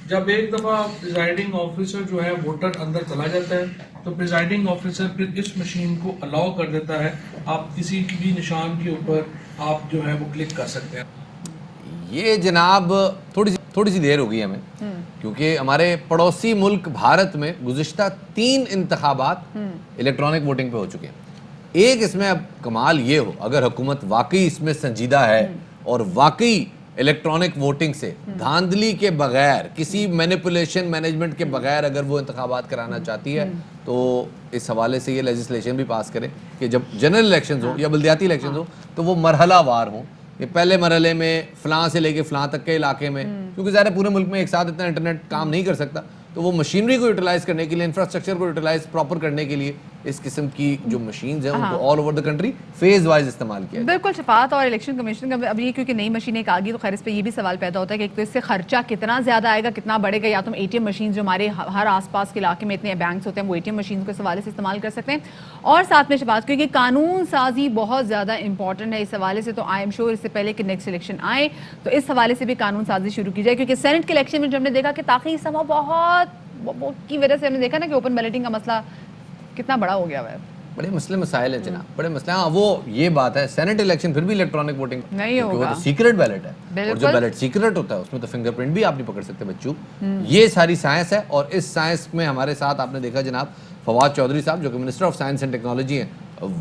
J: جب ایک دفعہ پریزائڈنگ آفیسر جو ہے ووٹر اندر چلا جاتا ہے تو پریزائڈنگ آفیسر پھر اس مشین کو الاؤ کر دیتا ہے, آپ کسی بھی نشان کے اوپر آپ جو ہے وہ کلک کر سکتے ہیں.
C: یہ جناب تھوڑی سی دیر ہو گئی ہمیں, کیونکہ ہمارے پڑوسی ملک بھارت میں گزشتہ 3 انتخابات الیکٹرانک ووٹنگ پہ ہو چکے ہیں. ایک اس میں اب کمال یہ ہو, اگر حکومت واقعی اس میں سنجیدہ ہے اور واقعی الیکٹرانک ووٹنگ سے دھاندلی کے بغیر, کسی مینیپولیشن مینجمنٹ کے بغیر اگر وہ انتخابات کرانا چاہتی ہے تو اس حوالے سے یہ لیجسلیشن بھی پاس کرے کہ جب جنرل الیکشنز ہوں یا بلدیاتی الیکشنز ہوں تو وہ مرحلہ وار ہوں. یہ پہلے مرحلے میں فلاں سے لے کے فلاں تک کے علاقے میں, کیونکہ ظاہر پورے ملک میں ایک ساتھ اتنا انٹرنیٹ کام نہیں کر سکتا, تو وہ مشینری کو یوٹیلائز کرنے کے لیے, انفراسٹرکچر کو یوٹیلائز پراپر کرنے کے لیے اس قسم کی جو مشینز ہیں ان کو all over the country phase wise استعمال کیا جائے.
B: بالکل. شفاعت اور الیکشن کمیشن کا اب یہ کیونکہ نئی مشینیں آ گئی تو خیر اس پہ یہ بھی سوال پیدا ہوتا ہے کہ ایک تو اس سے خرچہ کتنا زیادہ آئے گا, کتنا بڑھے گا. یا تو اے ٹی ایم مشین جو ہمارے ہر آس پاس کے علاقے میں اتنے بینکس ہوتے ہیں وہ اے ٹی ایم مشین کو اس حوالے سے استعمال کر سکتے ہیں, اور ساتھ میں شفاعت کیونکہ قانون سازی بہت زیادہ امپورٹنٹ ہے اس حوالے سے. تو آئی ایم شیور اس سے پہلے کہ نیکسٹ الیکشن آئے تو اس حوالے سے بھی قانون سازی شروع کی جائے, کیونکہ سینٹ کے الیکشن میں جو ہم نے دیکھا کہ تاخیر سما بہت کی وجہ سے ہم نے دیکھا نا کہ اوپن بیلٹنگ کا مسئلہ کتنا بڑا ہو گیا ہے.
C: بڑے مسئلے مسائل ہیں جناب, بڑے مسئلے. ہاں وہ یہ بات ہے, سینٹ الیکشن پھر بھی الیکٹرانک ووٹنگ
B: نہیں ہوگا,
C: وہ تو سیکرٹ بیلٹ ہے, اور جو بیلٹ سیکرٹ ہوتا ہے اس میں تو فنگر پرنٹ بھی آپ نہیں پکڑ سکتے بچوں. یہ ساری سائنس ہے, اور اس سائنس میں ہمارے ساتھ آپ نے دیکھا جناب فواد چودھری صاحب جو کہ minister of science and technology ہیں,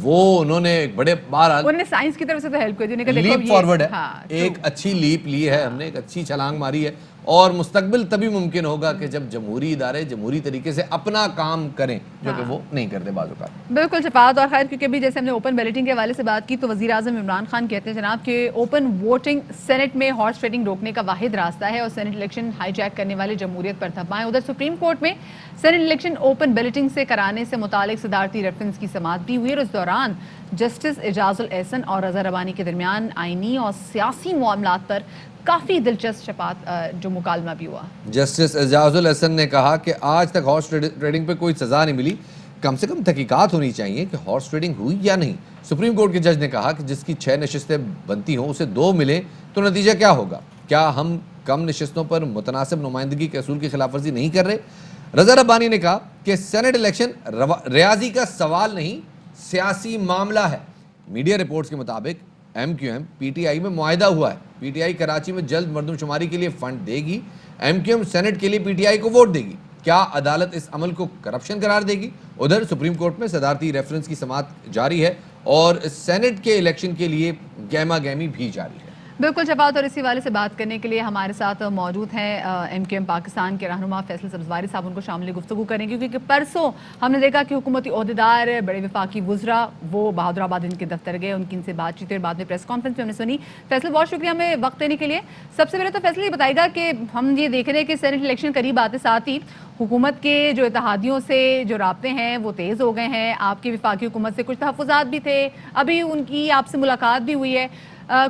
C: وہ انہوں نے ایک بڑے بہرحال
B: انہوں نے سائنس کی طرف سے تو ہیلپ کی,
C: لیپ فارورڈ ہے, ایک اچھی لیپ لی ہے ہم نے, ایک اچھی چھلانگ ماری ہے, اور مستقبل تبھی ممکن ہوگا کہ جب جمہوری ادارے جمہوری طریقے سے اپنا کام کریں, جو کہ وہ نہیں کرتے بعض اوقات.
B: بالکل شفاعت. اور خیر کیونکہ ابھی جیسے ہم نے اوپن بیلٹنگ کے حوالے سے بات کی تو وزیر اعظم عمران خان کہتے ہیں جناب کہ اوپن ووٹنگ سینٹ میں ہارس ٹریڈنگ روکنے کا واحد راستہ ہے, اور سینٹ الیکشن ہائی جیک کرنے والے جمہوریت پر تھپائیں. ادھر سپریم کورٹ میں سینٹ الیکشن اوپن بیلٹنگ سے کرانے سے متعلق صدارتی ریفرنس کی سماعت بھی ہوئی, اور اس دوران جسٹس اعجاز الاحسن اور رضا ربانی کے درمیان آئینی اور سیاسی معاملات پر کافی دلچسپ شفاعت جو مکالمہ بھی ہوا.
C: جسٹس اعجاز الاحسن نے کہا کہ آج تک ہارس ٹریڈنگ پہ کوئی سزا نہیں ملی, کم سے کم تحقیقات ہونی چاہیے کہ ہارس ٹریڈنگ ہوئی یا نہیں. سپریم کورٹ کے جج نے کہا کہ جس کی 6 نشستیں بنتی ہوں اسے 2 ملیں تو نتیجہ کیا ہوگا, کیا ہم کم نشستوں پر متناسب نمائندگی کے اصول کی خلاف ورزی نہیں کر رہے. رضا ربانی نے کہا کہ سینٹ الیکشن ریاضی کا سوال نہیں, سیاسی معاملہ ہے. میڈیا رپورٹس کے مطابق M Q M P T I میں معاہدہ ہوا ہے, پی ٹی آئی کراچی میں جلد مردم شماری کے لیے فنڈ دے گی, ایم کیو ایم سینٹ کے لیے پی ٹی آئی کو ووٹ دے گی. کیا عدالت اس عمل کو کرپشن قرار دے گی؟ ادھر سپریم کورٹ میں صدارتی ریفرنس کی سماعت جاری ہے, اور سینٹ کے الیکشن کے لیے گہما گہمی بھی جاری ہے.
B: بالکل شفاعت. اور اسی حوالے سے بات کرنے کے لیے ہمارے ساتھ موجود ہیں ایم کیو ایم پاکستان کے رہنما فیصل سبزواری صاحب, ان کو شامل گفتگو کریں گے کیونکہ پرسوں ہم نے دیکھا کہ حکومتی عہدیدار بڑے وفاقی وزراء وہ بہادر آباد ان کے دفتر گئے, ان کی ان سے بات چیت اور بعد میں پریس کانفرنس میں ہم نے سنی. فیصل بہت شکریہ ہمیں وقت دینے کے لیے. سب سے پہلے تو فیصل یہ بتائے گا کہ ہم یہ دیکھ رہے ہیں کہ سینٹ الیکشن قریب آتے ساتھ ہی حکومت کے جو اتحادیوں سے جو رابطے ہیں وہ تیز ہو گئے ہیں, آپ کی وفاقی حکومت سے کچھ تحفظات بھی تھے, ابھی ان کی آپ سے ملاقات بھی ہوئی ہے,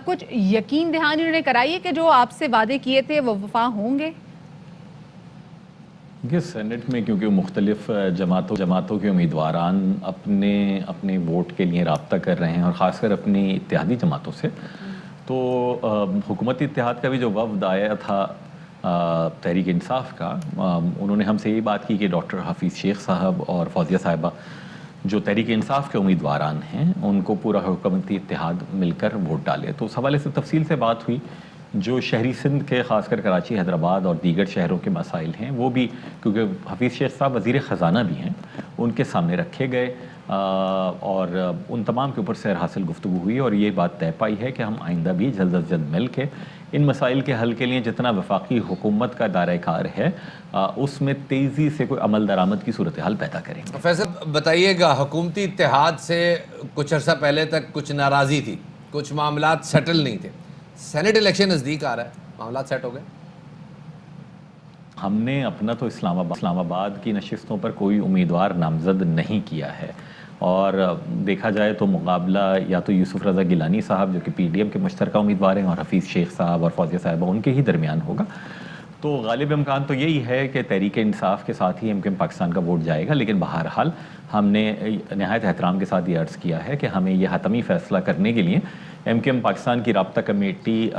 B: کچھ یقین دہانی انہوں نے کرائی ہے کہ جو آپ سے وعدے کیے تھے وہ وفا ہوں گے؟
K: کہ سینٹ میں کیونکہ مختلف جماعتوں کے امیدواران اپنے ووٹ کے لیے رابطہ کر رہے ہیں, اور خاص کر اپنی اتحادی جماعتوں سے, تو حکومتی اتحاد کا بھی جو وفد آیا تھا تحریک انصاف کا, انہوں نے ہم سے یہ بات کی کہ ڈاکٹر حفیظ شیخ صاحب اور فوزیہ صاحبہ جو تحریک انصاف کے امیدواران ہیں ان کو پورا حکومتی اتحاد مل کر ووٹ ڈالے. تو اس حوالے سے تفصیل سے بات ہوئی جو شہری سندھ کے خاص کر کراچی، حیدرآباد اور دیگر شہروں کے مسائل ہیں وہ بھی، کیونکہ حفیظ شیخ صاحب وزیر خزانہ بھی ہیں، ان کے سامنے رکھے گئے اور ان تمام کے اوپر سیر حاصل گفتگو ہوئی اور یہ بات طے پائی ہے کہ ہم آئندہ بھی جلد از جلد مل کے ان مسائل کے حل کے لیے جتنا وفاقی حکومت کا دائرہ کار ہے اس میں تیزی سے کوئی عمل درآمد کی صورتحال پیدا کریں گے۔
C: فیصل بتائیے گا، حکومتی اتحاد سے کچھ عرصہ پہلے تک کچھ ناراضی تھی، کچھ معاملات سیٹل نہیں تھے، سینٹ الیکشن نزدیک آ رہا ہے، معاملات سیٹ ہو گئے؟
K: ہم نے اپنا تو اسلام آباد کی نشستوں پر کوئی امیدوار نامزد نہیں کیا ہے، اور دیکھا جائے تو مقابلہ یا تو یوسف رضا گیلانی صاحب جو کہ پی ڈی ایم کے مشترکہ امیدوار ہیں اور حفیظ شیخ صاحب اور فوزیہ صاحبہ ان کے ہی درمیان ہوگا، تو غالب امکان تو یہی ہے کہ تحریک انصاف کے ساتھ ہی MKM پاکستان کا ووٹ جائے گا، لیکن بہرحال ہم نے نہایت احترام کے ساتھ یہ عرض کیا ہے کہ ہمیں یہ حتمی فیصلہ کرنے کے لیے MKM پاکستان کی رابطہ کمیٹی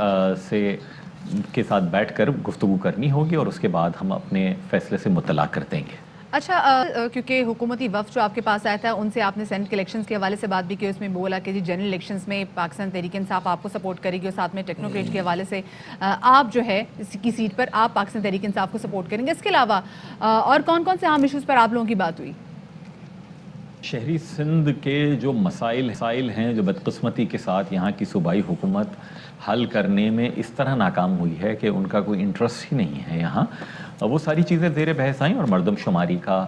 K: کے ساتھ بیٹھ کر گفتگو کرنی ہوگی اور اس کے بعد ہم اپنے فیصلے سے مطلع کر دیں گے۔
B: اچھا، کیونکہ حکومتی وفد جو آپ کے پاس آیا تھا ان سے آپ نے سینٹ کے الیکشنز کے حوالے سے بات بھی کی، اس میں بولا کہ جی جنرل الیکشنز میں پاکستان تحریک انصاف آپ کو سپورٹ کرے گی اور ساتھ میں ٹیکنوکریٹ کے حوالے سے آپ جو ہے اس کی سیٹ پر آپ پاکستان تحریک انصاف کو سپورٹ کریں گے۔ اس کے علاوہ اور کون کون سے عام ایشوز پر آپ لوگوں کی بات ہوئی؟
K: شہری سندھ کے جو مسائل ہیں جو بدقسمتی کے ساتھ یہاں کی صوبائی حکومت حل کرنے میں اس طرح ناکام ہوئی ہے کہ ان کا کوئی انٹرسٹ ہی نہیں ہے یہاں، وہ ساری چیزیں زیر بحث آئیں اور مردم شماری کا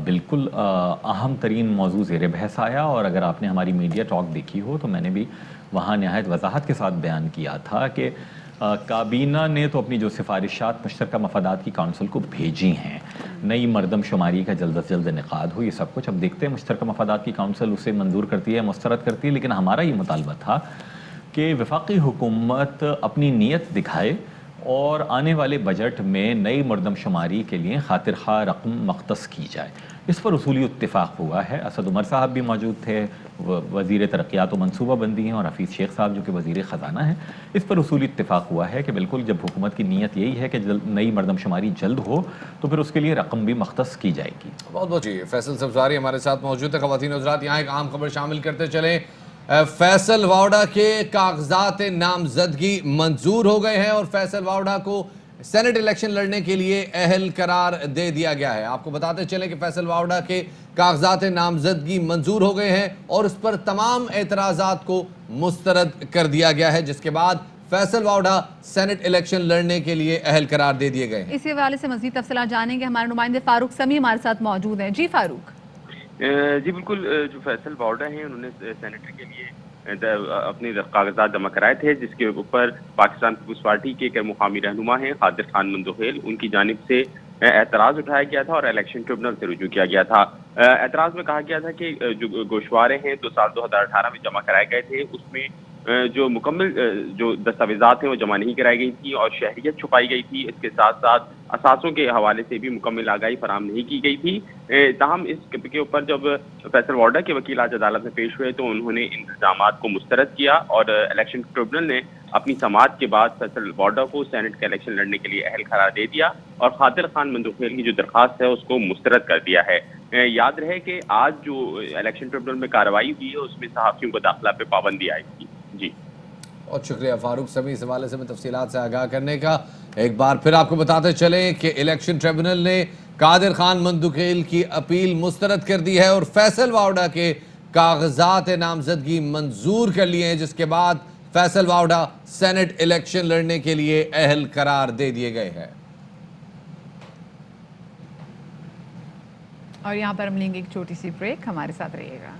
K: بالکل اہم ترین موضوع زیر بحث آیا، اور اگر آپ نے ہماری میڈیا ٹاک دیکھی ہو تو میں نے بھی وہاں نہایت وضاحت کے ساتھ بیان کیا تھا کہ کابینہ نے تو اپنی جو سفارشات مشترکہ مفادات کی کونسل کو بھیجی ہیں، نئی مردم شماری کا جلد از جلد انعقاد ہو، یہ سب کچھ اب دیکھتے ہیں مشترکہ مفادات کی کونسل اسے منظور کرتی ہے، مسترد کرتی ہے، لیکن ہمارا یہ مطالبہ تھا کہ وفاقی حکومت اپنی نیت دکھائے اور آنے والے بجٹ میں نئی مردم شماری کے لیے خاطر خواہ رقم مختص کی جائے۔ اس پر اصولی اتفاق ہوا ہے، اسد عمر صاحب بھی موجود تھے، وزیر ترقیات و منصوبہ بندی ہیں، اور حفیظ شیخ صاحب جو کہ وزیر خزانہ ہیں، اس پر اصولی اتفاق ہوا ہے کہ بالکل جب حکومت کی نیت یہی ہے کہ نئی مردم شماری جلد ہو تو پھر اس کے لیے رقم بھی مختص کی جائے گی۔
C: بہت بہت جی فیصل سبزاری ہمارے ساتھ موجود ہے۔ خواتین حضرات، یہاں ایک عام خبر شامل کرتے چلیں، فیصل واوڈا کے کاغذات نامزدگی منظور ہو گئے ہیں اور فیصل واوڈا کو سینٹ الیکشن لڑنے کے لیے اہل قرار دے دیا گیا ہے۔ آپ کو بتاتے چلیں کہ فیصل واوڈا کے کاغذات نامزدگی منظور ہو گئے ہیں اور اس پر تمام اعتراضات کو مسترد کر دیا گیا ہے، جس کے بعد فیصل واوڈا سینٹ الیکشن لڑنے کے لیے اہل قرار دے دیے گئے ہیں۔
B: اسی حوالے سے مزید تفصیلات جانیں گے، ہمارے نمائندے فاروق سمیع ہمارے ساتھ موجود ہیں۔ جی فاروق۔
L: جی بالکل، جو فیصل واوڈا ہیں انہوں نے سینیٹر کے لیے اپنے کاغذات جمع کرائے تھے، جس کے اوپر پاکستان پیپلز پارٹی کے ایک مقامی رہنما ہیں قادر خان مندوخیل، ان کی جانب سے اعتراض اٹھایا گیا تھا اور الیکشن ٹریبونل سے رجوع کیا گیا تھا۔ اعتراض میں کہا گیا تھا کہ جو گوشوارے ہیں جو سال 2018 میں جمع کرائے گئے تھے اس میں جو مکمل جو دستاویزات ہیں وہ جمع نہیں کرائی گئی تھی اور شہریت چھپائی گئی تھی، اس کے ساتھ ساتھ اثاثوں کے حوالے سے بھی مکمل آگاہی فراہم نہیں کی گئی تھی۔ تاہم اس کے اوپر جب فیصل واوڈا کے وکیل آج عدالت میں پیش ہوئے تو انہوں نے ان الزامات کو مسترد کیا اور الیکشن ٹریبونل نے اپنی سماعت کے بعد فیصل واوڈا کو سینٹ کا الیکشن لڑنے کے لیے اہل قرار دے دیا اور خاطر خان مندوخیل کی جو درخواست ہے اس کو مسترد کر دیا ہے۔ یاد رہے کہ آج جو الیکشن ٹریبونل میں کارروائی ہوئی ہے اس میں صحافیوں کو داخلہ پہ پابندی آئی تھی۔ جی
C: بہت شکریہ فاروق سمیع اس حوالے سے میں تفصیلات سے آگاہ کرنے کا۔ ایک بار پھر آپ کو بتاتے چلیں کہ الیکشن ٹریبونل نے قادر خان مندوخیل کی اپیل مسترد کر دی ہے اور فیصل واوڈا کے کاغذات نامزدگی منظور کر لیے ہیں، جس کے بعد فیصل واوڈا سینٹ الیکشن لڑنے کے لیے اہل قرار دے دیے گئے ہیں۔
B: اور یہاں پر ہم لیں گے ایک چھوٹی سی بریک، ہمارے ساتھ رہیے گا۔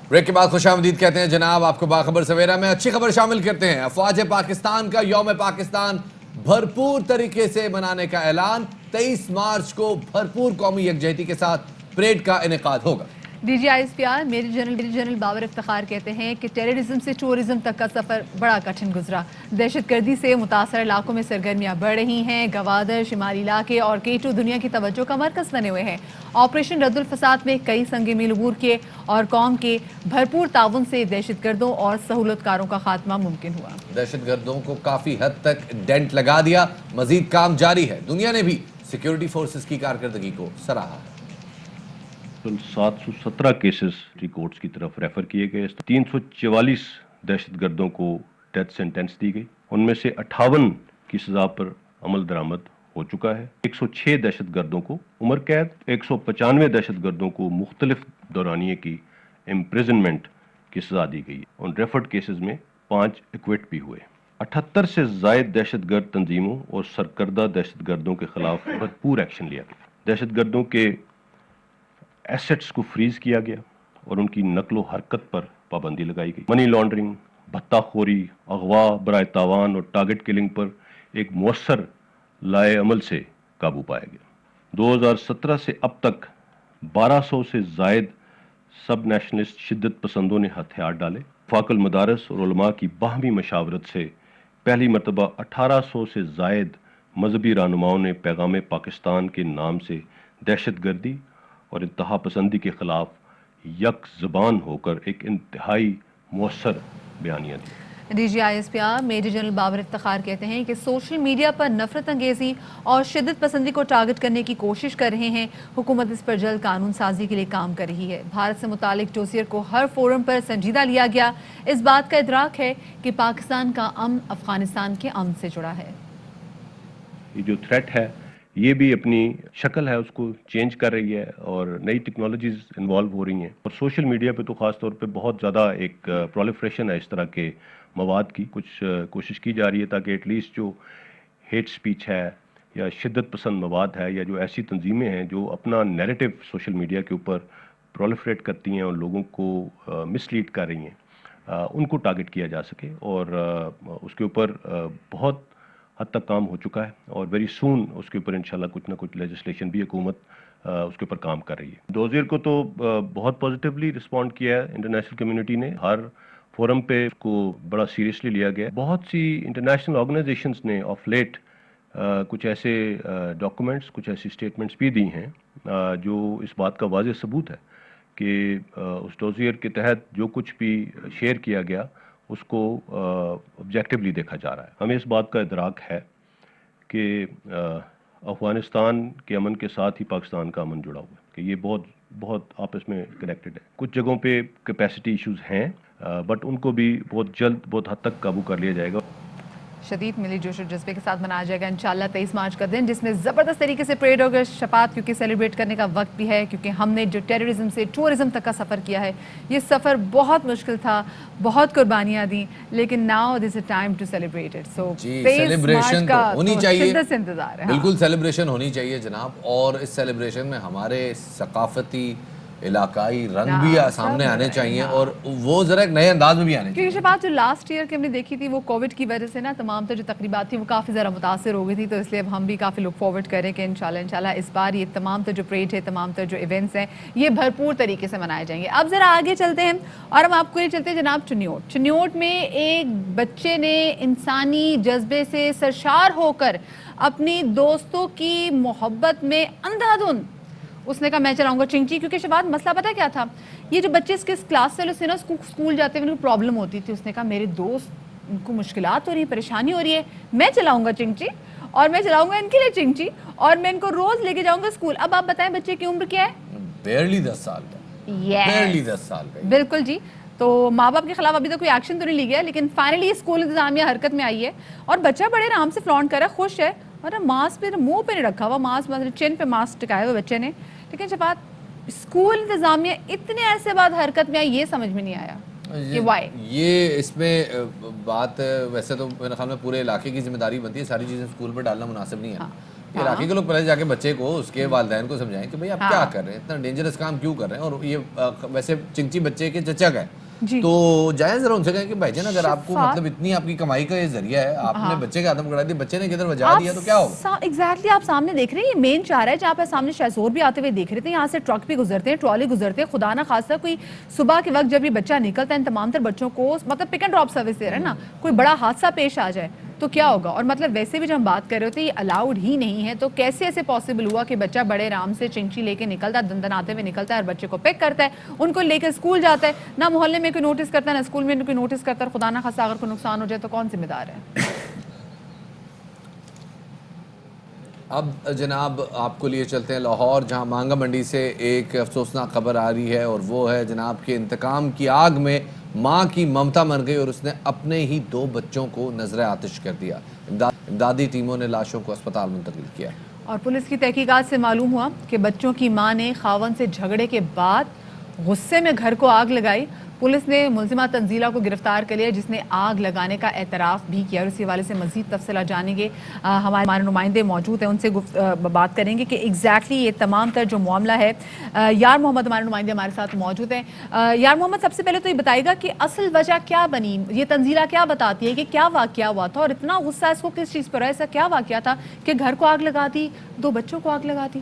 C: بریک کے بعد خوش آمدید کہتے ہیں جناب آپ کو باخبر سویرا میں اچھی خبر شامل کرتے ہیں۔ افواج پاکستان کا یوم پاکستان بھرپور طریقے سے منانے کا اعلان، 23 مارچ کو بھرپور قومی یکجہتی کے ساتھ پریڈ کا انعقاد ہوگا۔
B: D G I S P R major general Babar Iftikhar کہتے ہیں کہ ٹیررزم سے ٹورزم تک کا سفر بڑا کٹھن گزرا، دہشت گردی سے متاثرہ علاقوں میں سرگرمیاں بڑھ رہی ہیں، گوادر، شمالی علاقے اور کیٹو دنیا کی توجہ کا مرکز بنے ہوئے ہیں۔ آپریشن رد الفساد میں کئی سنگ میل عبور کیے اور قوم کے بھرپور تعاون سے دہشت گردوں اور سہولت کاروں کا خاتمہ ممکن ہوا۔
C: دہشت گردوں کو کافی حد تک ڈینٹ لگا دیا، مزید کام جاری ہے۔ دنیا نے بھی سیکیورٹی فورسز کی کارکردگی کو سراہا ہے۔
M: 717 کیسز کورٹس کی طرف ریفر کیے گئے، 344 دہشت گردوں کو ڈیتھ سینٹنس دی گئی۔
N: ان میں سے 58 کی سزا پر عمل درآمد ہو چکا ہے. 106 دہشت گردوں کو عمر قید, 195 دہشت گردوں کو مختلف دورانیے کی امپریزنمنٹ کی سزا دی گئی. ان ریفرڈ کیسز میں 5 ایکویٹ بھی ہوئے. 78 سے زائد دہشت گرد تنظیموں اور سرکردہ دہشت گردوں کے خلاف بھرپور ایکشن لیا گیا. دہشت گردوں کے ایسٹس کو فریز کیا گیا اور ان کی نقل و حرکت پر پابندی لگائی گئی. منی لانڈرنگ, بھتہ خوری, اغوا برائے تاوان اور ٹارگٹ کلنگ پر ایک مؤثر لائے عمل سے قابو پایا گیا. 2017 سے اب تک 1200 سے زائد سب نیشنلسٹ شدت پسندوں نے ہتھیار ڈالے. وفاق المدارس اور علماء کی باہمی مشاورت سے پہلی مرتبہ 1800 سے زائد مذہبی رہنماؤں نے پیغام پاکستان کے نام سے دہشت گردی اور انتہا پسندی کے خلاف یک زبان ہو کر ایک انتہائی مؤثر بیانیہ دی.
B: DGISPR major general Babar Iftikhar کہتے ہیں کہ سوشل میڈیا پر نفرت انگیزی اور شدت پسندی کو ٹارگٹ کرنے کی کوشش کر رہے ہیں. حکومت اس پر جلد قانون سازی کے لیے کام کر رہی ہے. بھارت سے متعلق ڈوسیئر کو ہر فورم پر سنجیدہ لیا گیا. اس بات کا ادراک ہے کہ پاکستان کا امن افغانستان کے امن سے جڑا ہے.
N: یہ جو تھریٹ ہے یہ بھی اپنی شکل ہے اس کو چینج کر رہی ہے اور نئی ٹیکنالوجیز انوالو ہو رہی ہیں. اور سوشل میڈیا پہ تو خاص طور پہ بہت زیادہ ایک پرولیفریشن ہے اس طرح کے مواد کی. کچھ کوشش کی جا رہی ہے تاکہ ایٹ لیسٹ جو ہیٹ سپیچ ہے یا شدت پسند مواد ہے یا جو ایسی تنظیمیں ہیں جو اپنا نیریٹو سوشل میڈیا کے اوپر پرولیفریٹ کرتی ہیں اور لوگوں کو مس لیڈ کر رہی ہیں, ان کو ٹارگٹ کیا جا سکے. اور اس کے اوپر بہت حد تک کام ہو چکا ہے اور ویری سون اس کے اوپر انشاءاللہ کچھ نہ کچھ لیجسلیشن بھی حکومت اس کے اوپر کام کر رہی ہے. ڈوزیئر کو تو بہت پازیٹیولی رسپونڈ کیا ہے انٹرنیشنل کمیونٹی نے. ہر فورم پہ اس کو بڑا سیریسلی لیا گیا. بہت سی انٹرنیشنل آرگنائزیشنز نے آف لیٹ کچھ ایسے ڈاکومنٹس, کچھ ایسی اسٹیٹمنٹس بھی دی ہیں جو اس بات کا واضح ثبوت ہے کہ اس ڈوزیئر کے تحت جو کچھ بھی شیئر کیا گیا اس کو آبجیکٹیولی دیکھا جا رہا ہے. ہمیں اس بات کا ادراک ہے کہ افغانستان کے امن کے ساتھ ہی پاکستان کا امن جڑا ہوا ہے, کہ یہ بہت بہت آپس میں کنیکٹڈ ہے. کچھ جگہوں پہ کیپیسٹی ایشوز ہیں بٹ ان کو بھی بہت جلد بہت حد تک قابو کر لیا جائے گا.
B: شدید ملی جوش اور جذبے کے ساتھ منایا جائے گا انشاءاللہ 23 مارچ کا دن, جس میں زبردست طریقے سے پریڈ ہوگا. شفاعت کیونکہ سیلیبریٹ کرنے کا وقت بھی ہے, کیونکہ ہم نے جو ٹیررزم سے ٹورزم تک کا سفر کیا ہے یہ سفر بہت مشکل تھا, بہت قربانیاں دیں, لیکن now this a time to celebrate it. So
C: celebration تو ہونی چاہیے,
B: شدت سے انتظار ہے.
C: بالکل سیلیبریشن ہونی چاہیے جناب. اور اس سیلیبریشن میں ہمارے ثقافتی علاقائی رنگ بھی سامنے آنے چاہیے اور وہ ذرا ایک نئے انداز میں بھی آنے چاہیے.
B: کیونکہ شفاعت جو لاسٹ ایئر کی ہم نے دیکھی تھی وہ کووڈ کی وجہ سے نا تمام جو تقریبات تھیں وہ کافی ذرا متاثر ہو گئی تھی, تو اس لیے اب ہم بھی کافی لک فارورڈ کریں کہ انشاءاللہ اس بار یہ تمام جو پریڈ ہے, تمام جو ایونٹس ہیں یہ بھرپور طریقے سے منائے جائیں گے. اب ذرا آگے چلتے ہیں اور ہم آپ کو یہ چلتے ہیں جناب چنیوٹ. چنیوٹ میں ایک بچے نے انسانی جذبے سے سرشار ہو کر اپنی دوستوں کی محبت میں اندھا دھند اس نے کہا میں چلاؤں گا چنچی. کیونکہ شفاعت مسئلہ پتہ کیا تھا, یہ جو بچے اس کے کلاس فیلو سے نا اسکول جاتے ہوئے ان کو پرابلم ہوتی تھی. اس نے کہا میرے دوست ان کو مشکلات ہو رہی ہیں, پریشانی ہو رہی ہے, میں چلاؤں گا چنچی اور میں چلاؤں گا ان کے لیے چنچی اور میں ان کو روز لے کے جاؤں گا اسکول. اب آپ بتائیں بچے کی عمر کیا ہے؟
C: بیرلی 10 سال کا. بیرلی 10 سال کا.
B: بالکل جی. تو ماں باپ کے خلاف ابھی تک کوئی ایکشن تو نہیں لی گیا, لیکن فائنلی اسکول انتظامیہ حرکت میں آئی ہے اور بچہ بڑے آرام سے فلانٹ کر رہا ہے, خوش ہے. اور ماسک پہ منہ پہ نہیں رکھا ہوا, ماسک مطلب چین پہ ماسک ٹکائے ہوئے بچے نے. لیکن جب بات اسکول انتظامیہ اتنے عرصے بعد حرکت میں آئی, یہ سمجھ میں نہیں آیا کہ وائی.
C: یہ اس میں بات ویسے تو میرے خیال میں پورے علاقے کی ذمہ داری بنتی ہے, ساری چیزیں اسکول پر ڈالنا مناسب نہیں ہے. علاقے کے لوگ پہلے جا کے بچے کو اس کے والدین کو سمجھائیں کہ بھائی آپ کیا کر رہے ہیں, اتنا ڈینجرس کام کیوں کر رہے ہیں. اور یہ ویسے چنچی بچے کے چچا کا ہے تو جائیں ذرا ان سے کہیں کہ بھائی جان اگر آپ کو مطلب اتنی آپ کی کمائی کا یہ ذریعہ ہے, آپ نے بچے کا آدم کڑا دیا, بچے نے کدھر بجا دیا تو کیا ہوگا.
B: ایگزیکٹلی آپ سامنے دیکھ رہے ہیں, یہ مین چار ہے جہاں پہ سامنے شہزور بھی آتے ہوئے دیکھ رہے تھے, یہاں سے ٹرک بھی گزرتے ہیں, ٹرالی گزرتے ہیں. خدا نہ خاصا کوئی صبح کے وقت جب یہ بچہ نکلتا ہے ان تمام تر بچوں کو مطلب پک اینڈ ڈراپ سروس دے رہے ہیں نا, کوئی بڑا حادثہ پیش آ جائے تو کیا ہوگا. اور مطلب ویسے بھی جب ہم بات کر رہے ہوتے ہیں یہ الاؤڈ ہی نہیں ہے, تو کیسے ایسے پاسبل ہوا کہ بچہ بڑے آرام سے چنچی لے کے نکلتا ہے, دندن آتے ہوئے نکلتا ہے اور بچے کو پک کرتا ہے, ان کو لے کے اسکول جاتا ہے, نہ محلے میں کوئی نوٹس کرتا ہے نہ اسکول میں کوئی نوٹس کرتا ہے. خدا نہ خاصا اگر کوئی نقصان ہو جائے تو کون ذمہ دار ہے.
C: اب جناب آپ کو لیے چلتے ہیں لاہور, جہاں مانگا منڈی سے ایک افسوسناک خبر آ رہی ہے اور وہ ہے جناب کہ انتقام کی آگ میں ماں کی ممتا مر گئی اور اس نے اپنے ہی 2 بچوں کو نظر آتش کر دیا. امدادی ٹیموں نے لاشوں کو اسپتال منتقل کیا.
B: اور پولیس کی تحقیقات سے معلوم ہوا کہ بچوں کی ماں نے خاوند سے جھگڑے کے بعد غصے میں گھر کو آگ لگائی. پولیس نے ملزمہ تنزیلہ کو گرفتار کر لیا جس نے آگ لگانے کا اعتراف بھی کیا. اور اسی حوالے سے مزید تفصیلات جانیں گے. ہمارے نمائندے موجود ہیں, ان سے بات کریں گے کہ ایگزیکٹلی یہ تمام تر جو معاملہ ہے. یار محمد ہمارے نمائندے ہمارے ساتھ موجود ہیں. یار محمد, سب سے پہلے تو یہ بتائے گا کہ اصل وجہ کیا بنی, یہ تنزیلہ کیا بتاتی ہے کہ کیا واقعہ ہوا تھا اور اتنا غصہ اس کو کس چیز پر ہے, ایسا کیا واقعہ تھا کہ گھر کو آگ لگا دی, 2 بچوں کو آگ لگا دی؟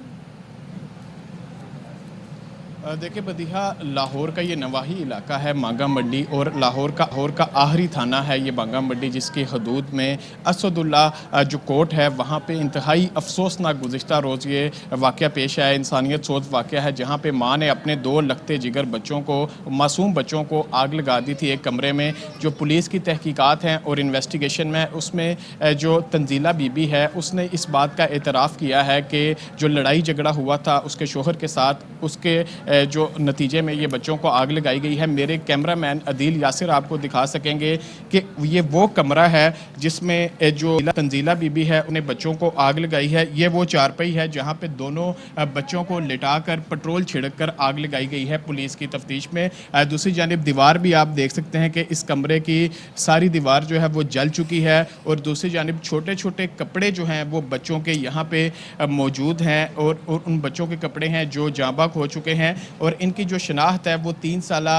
A: دیکھیں بدیہا, لاہور کا یہ نواحی علاقہ ہے مانگا منڈی, اور لاہور کا آخری تھانہ ہے یہ مانگا منڈی, جس کی حدود میں اسد اللہ جو کورٹ ہے وہاں پہ انتہائی افسوسناک گزشتہ روز یہ واقعہ پیش آیا. انسانیت سوز واقعہ ہے جہاں پہ ماں نے اپنے 2 لگتے جگر بچوں کو, معصوم بچوں کو آگ لگا دی تھی ایک کمرے میں. جو پولیس کی تحقیقات ہیں اور انویسٹیگیشن میں اس میں جو تنزیلہ بی بی ہے اس نے اس بات کا اعتراف کیا ہے کہ جو لڑائی جھگڑا ہوا تھا اس کے شوہر کے ساتھ, اس کے جو نتیجے میں یہ بچوں کو آگ لگائی گئی ہے. میرے کیمرہ مین عدیل یاسر آپ کو دکھا سکیں گے کہ یہ وہ کمرہ ہے جس میں جو تنزیلہ بی بی ہے انہیں بچوں کو آگ لگائی ہے. یہ وہ چارپائی ہے جہاں پہ دونوں بچوں کو لٹا کر پٹرول چھڑک کر آگ لگائی گئی ہے پولیس کی تفتیش میں. دوسری جانب دیوار بھی آپ دیکھ سکتے ہیں کہ اس کمرے کی ساری دیوار جو ہے وہ جل چکی ہے, اور دوسری جانب چھوٹے چھوٹے کپڑے جو ہیں وہ بچوں کے یہاں پہ موجود ہیں, اور ان بچوں کے کپڑے ہیں جو جاں بحق ہو چکے ہیں. اور ان کی جو شناخت ہے وہ 3 سالہ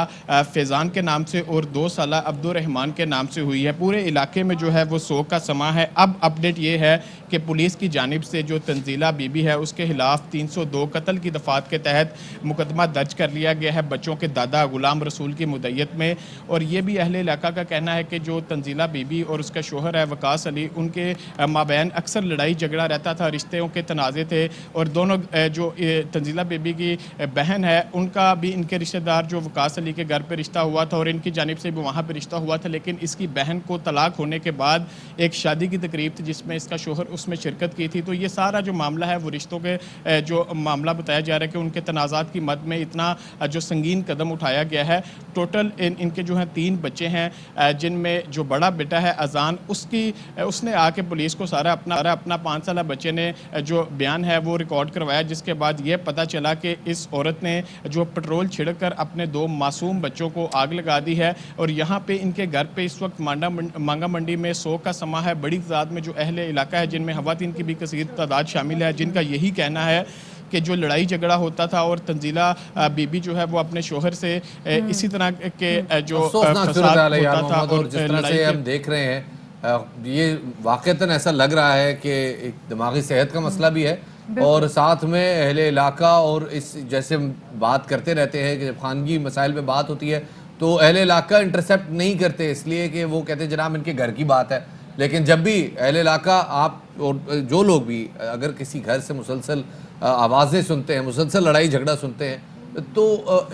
A: فیضان کے نام سے اور 2 سالہ عبد الرحمان کے نام سے ہوئی ہے. پورے علاقے میں جو ہے وہ سوگ کا سماں ہے. اب اپڈیٹ یہ ہے کہ پولیس کی جانب سے جو تنزیلہ بی بی ہے اس کے خلاف 302 قتل کی دفعات کے تحت مقدمہ درج کر لیا گیا ہے بچوں کے دادا غلام رسول کی مدعیت میں. اور یہ بھی اہل علاقہ کا کہنا ہے کہ جو تنزیلہ بی بی اور اس کا شوہر ہے وقاص علی, ان کے مابین اکثر لڑائی جھگڑا رہتا تھا, رشتوں کے تنازع تھے. اور دونوں جو تنزیلہ بی بی کی بہن ہے ان کا بھی ان کے رشتہ دار جو وقاص علی کے گھر پہ رشتہ ہوا تھا اور ان کی جانب سے بھی وہاں پہ رشتہ ہوا تھا, لیکن اس کی بہن کو طلاق ہونے کے بعد ایک شادی کی تقریب تھی جس میں اس کا شوہر اس میں شرکت کی تھی. تو یہ سارا جو معاملہ ہے وہ رشتوں کے جو معاملہ بتایا جا رہا ہے کہ ان کے تنازعات کی مد میں اتنا جو سنگین قدم اٹھایا گیا ہے. ٹوٹل ان کے جو ہیں 3 بچے ہیں جن میں جو بڑا بیٹا ہے اذان, اس نے آ کے پولیس کو سارا اپنا 5 سالہ بچے نے جو بیان ہے وہ ریکارڈ کروایا, جس کے بعد یہ پتہ چلا کہ اس عورت نے جو پٹرول چھڑک کر اپنے 2 معصوم بچوں کو آگ لگا دی ہے. اور یہاں پہ ان کے گھر پہ اس وقت مانگا منڈی میں سوگ کا سماں ہے. بڑی تعداد میں جو اہل علاقہ ہے جن میں خواتین کی بھی کثیر تعداد شامل ہے, جن کا یہی کہنا ہے کہ جو لڑائی جھگڑا ہوتا تھا اور تنزیلہ بی بی جو ہے وہ اپنے شوہر سے اسی طرح کے جو فساد ہوتا تھا. اور
C: جس طرح سے ہم دیکھ رہے ہیں یہ واقعتاً ایسا لگ رہا ہے کہ ایک دماغی صحت کا مسئلہ بھی ہے, اور ساتھ میں اہل علاقہ اور اس جیسے بات کرتے رہتے ہیں کہ جب خانگی مسائل پہ بات ہوتی ہے تو اہل علاقہ انٹرسیپٹ نہیں کرتے, اس لیے کہ وہ کہتے ہیں جناب ان کے گھر کی بات ہے. لیکن جب بھی اہل علاقہ آپ اور جو لوگ بھی اگر کسی گھر سے مسلسل آوازیں سنتے ہیں, مسلسل لڑائی جھگڑا سنتے ہیں, تو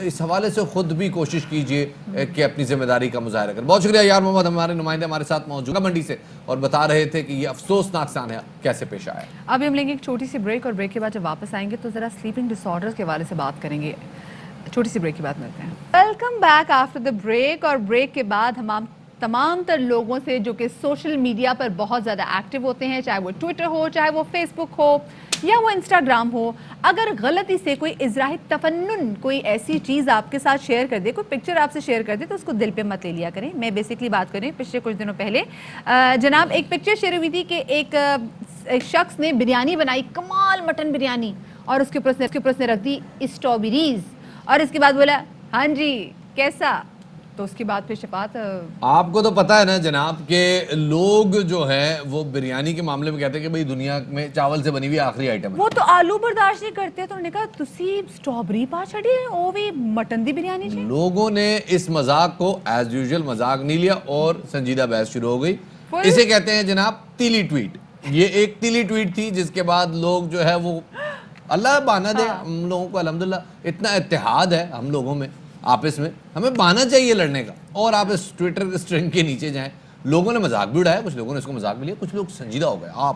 C: اس حوالے سے خود بھی کوشش کیجئے کہ اپنی ذمہ داری کا مظاہرہ کریں. بہت شکریہ یار محمد, ہمارے نمائندے ہمارے ساتھ موجود منڈی سے اور بتا رہے تھے کہ یہ افسوسناک سانحہ کیسے پیش آیا.
B: ابھی ہم لیں گے ایک چھوٹی سی بریک, اور بریک کے بعد جب واپس آئیں گے تو ذرا سلیپنگ ڈس آرڈر کے حوالے سے بات کریں گے. چھوٹی سی بریک کے بعد ملتے ہیں. Welcome back after the break. اور بریک کے بعد ہم تمام تر لوگوں سے جو کہ سوشل میڈیا پر بہت زیادہ ایکٹیو ہوتے ہیں, چاہے وہ ٹویٹر ہو, چاہے وہ فیس بک ہو یا وہ انسٹاگرام ہو, اگر غلطی سے کوئی اظہار تفنن کوئی ایسی چیز آپ کے ساتھ شیئر کر دے, کوئی پکچر آپ سے شیئر کر دے, تو اس کو دل پہ مت لے لیا کریں. میں بیسکلی بات کر رہی ہوں پچھلے کچھ دنوں پہلے جناب ایک پکچر شیئر ہوئی تھی کہ ایک شخص نے بریانی بنائی, کمال مٹن بریانی, اور اس کے اوپر اس نے رکھ دی اسٹرابیریز, اور اس کے بعد بولا ہاں جی کیسا, تو اس کے بعد پھر شفاعت.
C: آپ کو تو پتا ہے نا جناب کہ لوگ جو ہیں وہ بریانی کے معاملے میں کہتے ہیں کہ بھئی دنیا میں چاول سے بنی ہوئی آخری آئٹم ہے.
B: وہ تو آلو برداشت نہیں کرتے, تو انہوں نے کہا تسی سٹرابری پا چھڑی او بھی مٹن دی بریانی جی.
C: لوگوں نے اس مذاق کو ایز یوزول مذاق نہیں لیا اور سنجیدہ بحث شروع ہو گئی. اسے کہتے ہیں جناب تیلی ٹویٹ. یہ ایک تیلی ٹویٹ تھی جس کے بعد لوگ جو ہے وہ اللہ بہانہ دے, ہم لوگوں کو الحمدللہ اتنا اتحاد ہے ہم لوگوں میں آپس میں, ہمیں بہانا چاہیے لڑنے کا. اور آپ اس ٹویٹر اسٹرنگ کے نیچے جائیں, لوگوں نے مذاق بھی اڑایا, کچھ لوگوں نے اس کو مذاق بھی لیا, کچھ لوگ سنجیدہ ہو گئے. آپ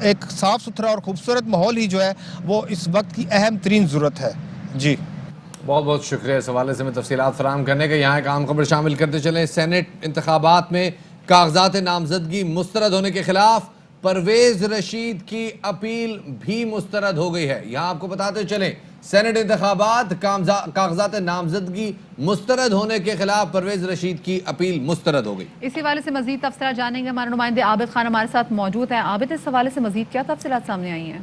D: ایک صاف ستھرا اور خوبصورت ماحول ہی جو ہے وہ اس وقت کی اہم ترین ضرورت ہے. جی
C: بہت بہت شکریہ اس حوالے سے میں تفصیلات فراہم کرنے کے. یہاں ایک عام خبر شامل کرتے چلیں. سینٹ انتخابات میں کاغذات نامزدگی مسترد ہونے کے خلاف پرویز رشید کی اپیل بھی مسترد ہو گئی ہے. یہاں آپ کو بتاتے چلیں سینٹ انتخابات کاغذات نامزدگی مسترد ہونے کے خلاف پرویز رشید کی اپیل مسترد ہو گئی.
B: اسی حوالے سے مزید تفصیلات جانیں گے. ہمارے نمائندے عابد خان ہمارے ساتھ موجود ہیں. عابد, اس حوالے سے مزید کیا تفصیلات سامنے آئی ہیں؟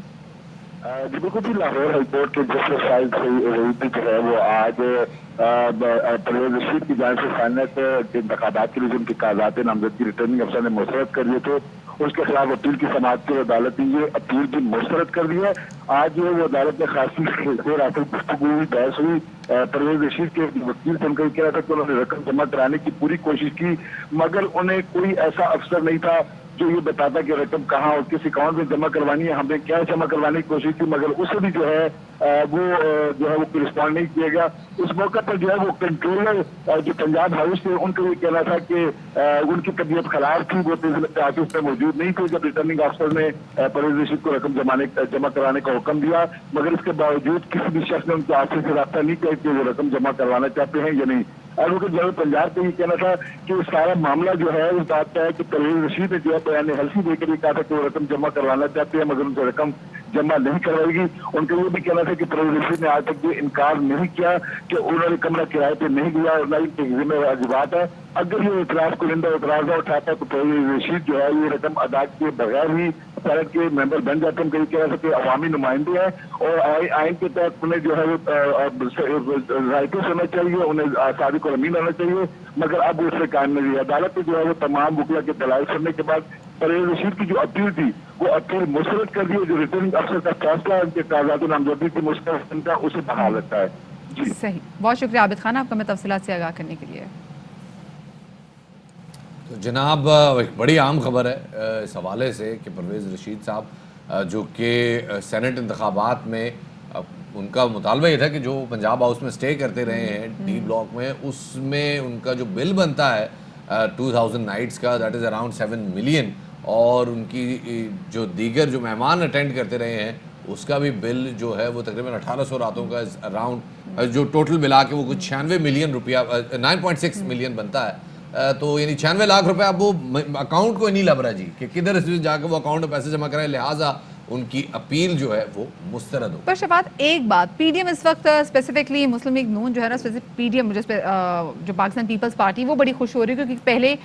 E: جی بالکل بھی لاہور ہائی کورٹ کے جسٹس سائد رئیسی جو ہے وہ آج پرویز رشید کی جانب سے سینٹ کے انتخابات کے لیے ان کے کاغذات نامزدگی ریٹرننگ افسر نے مسترد کر دیے تھے. اس کے خلاف اپیل کی سماعت کی عدالت نے یہ اپیل بھی مسترد کر دی ہے. آج جو ہے وہ عدالت میں خاصی دیر آخر گفتگو ہوئی, بحث ہوئی. پرویز رشید کے وکیل سے ان کا یہ کہہ رہا تھا کہ انہوں نے رقم جمع کرانے کی پوری کوشش کی مگر انہیں کوئی ایسا افسر نہیں تھا جو یہ بتاتا کہ رقم کہاں اور کس اکاؤنٹ میں جمع کروانی ہے. ہم نے کیا جمع کروانے کی کوشش کی مگر اسے بھی جو ہے وہ رسپونڈ نہیں کیا گیا. اس موقع پر جو ہے وہ کنٹرولر جو پنجاب ہاؤس تھے ان کا یہ کہنا تھا کہ ان کی طبیعت خراب تھی, وہ آفس میں موجود نہیں تھے جب ریٹرننگ افسر نے پرویز رشید کو رقم جمع کرانے کا حکم دیا. مگر اس کے باوجود کسی بھی شخص نے ان کے آفس سے رابطہ نہیں کیا کہ وہ رقم جمع کروانا چاہتے ہیں یا نہیں. ایڈوکیٹ جنرل پنجاب کا یہ کہنا تھا کہ سارا معاملہ جو ہے اس بات کا ہے کہ پرویز رشید نے جو ہے بیان حلفی دے کر یہ کہا تھا کہ وہ رقم جمع کروانا چاہتے ہیں مگر ان سے رقم جمع نہیں کروائے گی. ان کا یہ بھی کہنا تھا کہ پرویز رشید نے آج تک یہ انکار نہیں کیا کہ انہوں نے کمرہ کرائے پہ نہیں دیا اور نہ ہی ذمہ واجبات ہے. اگر یہ اعتراض کنندہ اعتراض اٹھاتا ہے تو پرویز رشید جو ہے یہ رقم ادا کیے بغیر ہی سینٹ کے ممبر بن جاتے ہیں. ان کا یہ کہہ رہا تھا کہ عوامی نمائندے ہیں اور آئین کے تحت انہیں جو ہے وہ رائٹس ہونا چاہیے, انہیں صادق اور امین ہونا چاہیے مگر اب اس سے قائم نہیں ہے. عدالت نے جو ہے وہ تمام وکلا کے دلائل سننے کے بعد پرویز رشید کی جو اپیل تھی وہ اپیل مسترد کر دی. جو ریٹرننگ افسر کا فیصلہ ہے ان کے کاغذات نامزدگی کی مسترد کا اسے بحال رکھتا ہے. جی
B: صحیح, بہت شکریہ عابد خان آپ کا ہمیں تفصیلات سے آگاہ کرنے کے لیے.
C: تو جناب ایک بڑی عام خبر ہے اس حوالے سے کہ پرویز رشید صاحب جو کہ سینٹ انتخابات میں ان کا مطالبہ یہ تھا کہ جو پنجاب ہاؤس میں سٹے کرتے رہے ہیں ڈی بلاک میں, اس میں ان کا جو بل بنتا ہے 2000 نائٹس کا, دیٹ از اراؤنڈ 7 ملین, اور ان کی جو دیگر جو مہمان اٹینڈ کرتے رہے ہیں اس کا بھی بل جو ہے وہ تقریباً 1800 راتوں کا اراؤنڈ جو ٹوٹل ملا کے وہ کچھ 96 ملین روپیہ 9.6 ملین بنتا ہے. تو یعنی 96 لاکھ روپے اب وہ اکاؤنٹ کو نہیں لب رہا جی کہ کدھر جا کے وہ اکاؤنٹ میں پیسے جمع کریں, لہٰذا ان کی اپیل جو ہے وہ مسترد ہو.
B: پر شفاعت ایک بات, پی ڈی ایم اس وقت اسپیسیفکلی مسلم لیگ نون جو ہے نا پی ڈی ایم جو پاکستان پیپلز پارٹی وہ بڑی خوش ہو رہی ہے کیونکہ پہلے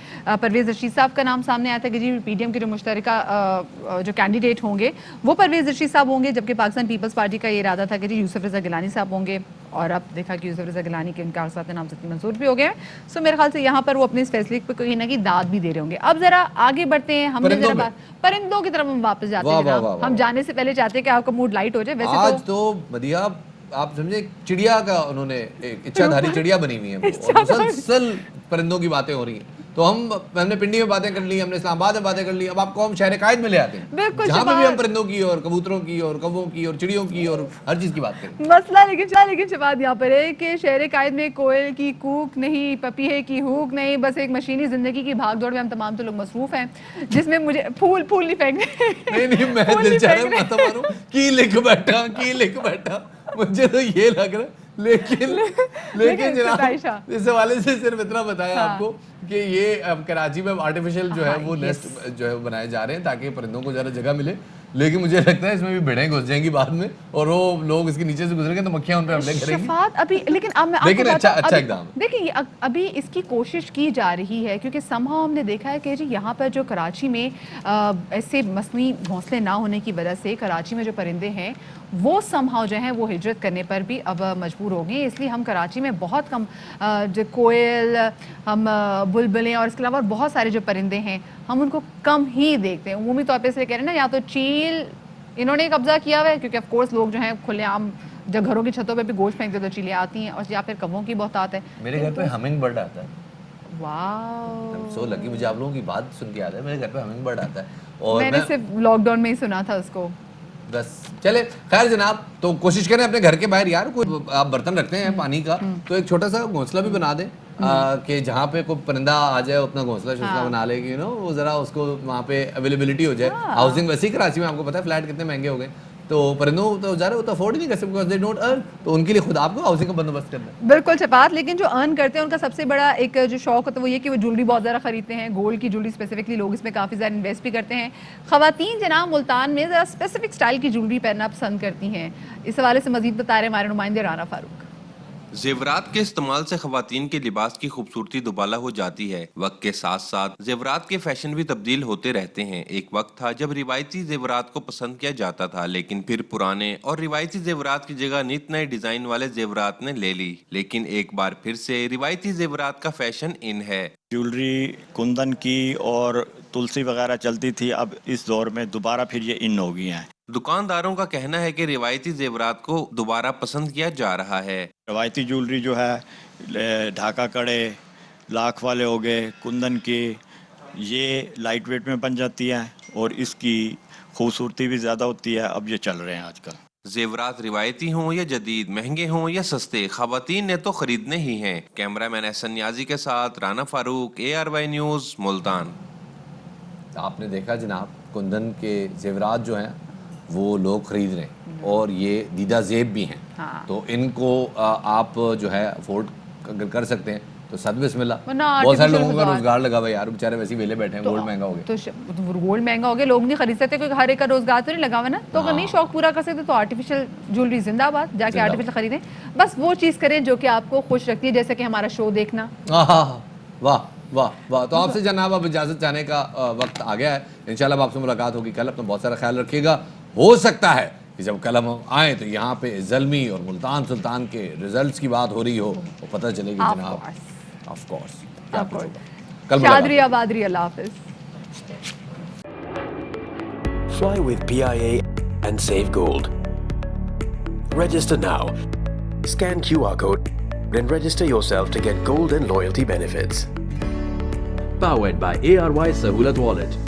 B: پرویز رشید صاحب کا نام سامنے آیا تھا کہ جی پی ڈی ایم کے جو مشترکہ جو کینڈیڈیٹ ہوں گے وہ پرویز رشید صاحب ہوں گے, جبکہ پاکستان پیپلز پارٹی کا یہ ارادہ تھا کہ جی یوسف رضا گیلانی صاحب ہوں گے, اور اب دیکھا کہ یوسف رضا گیلانی کے ان کاغذات نامزدگی منظور بھی ہو گئے ہیں. سو میرے خیال سے یہاں پر وہ اپنے اس فیصلے پہ کہیں نہ کہیں داد بھی دے رہے ہوں گے. اب ذرا آگے بڑھتے ہیں, ہم نے ذرا پرندوں کی طرف ہم واپس جاتے ہیں جناب. ہم جانے سے پہلے چاہتے ہیں کہ آپ کا موڈ لائٹ ہو جائے. ویسے
C: آج تو مدیحہ آپ سمجھے چڑیا کا انہوں نے ایک اچھا دھاری چڑیا بنی ہوئی ہے اور مسلسل پرندوں کی باتیں ہو رہی ہیں. تو ہم نے پنڈی میں باتیں کر لی, ہم نے اسلام آباد میں باتیں کر لی, اب آپ کو ہم شہر قائد میں لے آتے ہیں جہاں پہ بھی ہم پرندوں کی اور کبوتروں کی اور کووں کی اور چڑیوں کی اور ہر چیز کی بات کریں.
B: مسئلہ لیکن شفاعت یہاں پر ہے کہ شہر قائد میں کوئل کی کوک نہیں, پپیہے کی ہوک نہیں, بس ایک مشینی زندگی کی بھاگ دوڑ میں ہم تمام تو لوگ مصروف ہیں, جس میں مجھے پھول نہیں پھینکنے
C: نہیں میں دل چاہ رہا مت ماروں کی لکھ بیٹھا مجھے تو یہ لگ رہا. لیکن جناب اس حوالے سے صرف اتنا بتایا آپ کو کہ یہ کراچی میں آرٹیفیشل جو ہے وہ نیسٹ جو ہے بنائے جا رہے ہیں تاکہ پرندوں کو ذرا جگہ ملے. لیکن مجھے لگتا ہے اس میں بھی بھیڑیں گھس جائیں گی بعد میں اور وہ لوگ اس کے نیچے سے گزریں گے تو مکھیاں ان پہ حملے کریں گی.
B: ابھی لیکن اب میں آپ کو
C: اچھا اقدام
B: دیکھیں ابھی اس کی کوشش کی جا رہی ہے کیونکہ somehow ہم نے دیکھا ہے کہ جی یہاں پر جو کراچی میں ایسے مصنوعی گھونسلے نہ ہونے کی وجہ سے کراچی میں جو پرندے ہیں وہ somehow جو ہیں وہ ہجرت کرنے پر بھی اب مجبور ہو گئے. اس لیے ہم کراچی میں بہت کم جو کوئل, ہم بلبلیں اور اس کے علاوہ بہت سارے جو پرندے ہیں ہم ان کو کم ہی دیکھتے ہیں. عمومی طور پہ اس لیے کہہ رہے ہیں نا, یا تو چیل انہوں نے قبضہ کیا ہوا ہے کیونکہ آف کورس لوگ جو ہیں کھلے عام جب گھروں کی چھتوں پہ بھی گوشت پھینکتے تو چیلیں آتی ہیں, اور یا پھر کووں کی بہت آتا ہے.
C: میرے گھر پہ ہمنگ برڈ آتا ہے.
B: واو
C: سو لگی مجھے آپ لوگوں کی بات سن کے یاد ہے میرے گھر پہ ہمنگ برڈ آتا ہے اور
B: میں نے صرف لاک ڈاؤن میں ہی سنا تھا اس کو.
C: بس چلے خیر جناب, تو کوشش کریں اپنے گھر کے باہر یار کوئی آپ برتن رکھتے ہیں پانی کا تو ایک چھوٹا سا گھونسلہ بھی بنا دیں کہ جہاں پہ کوئی پرندہ آ جائے اپنا گھونسلہ شوسلہ بنا لے گی وہ ذرا اس کو وہاں پہ اویلیبلٹی ہو جائے. ہاؤسنگ ویسے ہی کراچی میں آپ کو پتا ہے فلیٹ کتنے مہنگے ہو گئے, تو پرندوں تو ظاہر وہ تو افورڈ نہیں کر سکتے بیکاز دے ڈونٹ ارن, تو ان کے لیے خود آپ کو ہاؤسنگ کا بندوبست کرنا ہے.
B: بالکل شفاعت, لیکن جو ارن کرتے ہیں ان کا سب سے بڑا ایک جو شوق ہوتا ہے وہ یہ کہ وہ جولری بہت زیادہ خریدتے ہیں, گولڈ کی جولری اسپیسیفکلی لوگ اس میں کافی زیادہ انویسٹ بھی کرتے ہیں. خواتین جناب ملتان میں ذرا اسپیسیفک اسٹائل کی جولری پہننا پسند کرتی ہیں, اس حوالے سے مزید بتا رہے ہیں ہمارے نمائندے رانا فاروق.
F: زیورات کے استعمال سے خواتین کے لباس کی خوبصورتی دوبالا ہو جاتی ہے. وقت کے ساتھ ساتھ زیورات کے فیشن بھی تبدیل ہوتے رہتے ہیں. ایک وقت تھا جب روایتی زیورات کو پسند کیا جاتا تھا, لیکن پھر پرانے اور روایتی زیورات کی جگہ نت نئے ڈیزائن والے زیورات نے لے لی. لیکن ایک بار پھر سے روایتی زیورات کا فیشن ان ہے.
O: جولری کندن کی اور تلسی وغیرہ چلتی تھی, اب اس دور میں دوبارہ پھر یہ ان ہو گئی ہیں.
F: دکانداروں کا کہنا ہے کہ روایتی زیورات کو دوبارہ پسند کیا جا رہا ہے.
O: روایتی جولری جو ہے ڈھاکہ کڑے, لاکھ والے ہو گئے, کندن کی, یہ لائٹ ویٹ میں بن جاتی ہیں اور اس کی خوبصورتی بھی زیادہ ہوتی ہے. اب یہ چل رہے ہیں آج کل.
F: زیورات روایتی ہوں یا جدید, مہنگے ہوں یا سستے, خواتین نے تو خریدنے ہی ہیں. کیمرہ مین احسن نیازی کے ساتھ رانا فاروق, ARY نیوز, ملتان.
C: آپ نے دیکھا جناب کندن کے زیورات جو ہیں وہ لوگ خرید رہے ہیں, اور یہ دیدہ زیب بھی ہیں, تو ان کو آپ جو ہے افورڈ اگر کر سکتے ہیں تو صد بسم اللہ. بہت سارے لوگوں کا روزگار لگا ہوا ہے یار, بیچارے ویسے ہی ویلے بیٹھے ہیں, گولڈ مہنگا ہو گیا.
B: تو گولڈ مہنگا ہو گیا, لوگ نہیں خرید سکتے کیونکہ ہر ایک کا روزگار تو نہیں لگا ہوا نا, تو اگر نہیں شوق پورا کر سکتے تو آرٹیفیشل جولری زندہ باد, جا کے آرٹیفیشل خریدیں. بس وہ چیز کریں جو کہ آپ کو خوش رکھتی ہے, جیسے کہ ہمارا شو دیکھنا.
C: واہ واہ واہ. تو آپ سے جناب اب اجازت چاہنے کا وقت آ گیا ہے. انشاءاللہ اب آپ سے ملاقات ہوگی کل. اپنا بہت سارا خیال رکھیے گا. ہو سکتا ہے کہ جب کل ہم آئیں تو یہاں پہ زلمی اور ملتان سلطان کے ریزلٹس کی بات ہو رہی ہو, تو پتہ چلے گی جناب. Of course.
B: شادری آبادری, اللہ حافظ.
P: Fly with PIA and save gold. Register now. Scan QR code and register yourself to get gold and loyalty benefits. Powered by ARY Sahulat Wallet.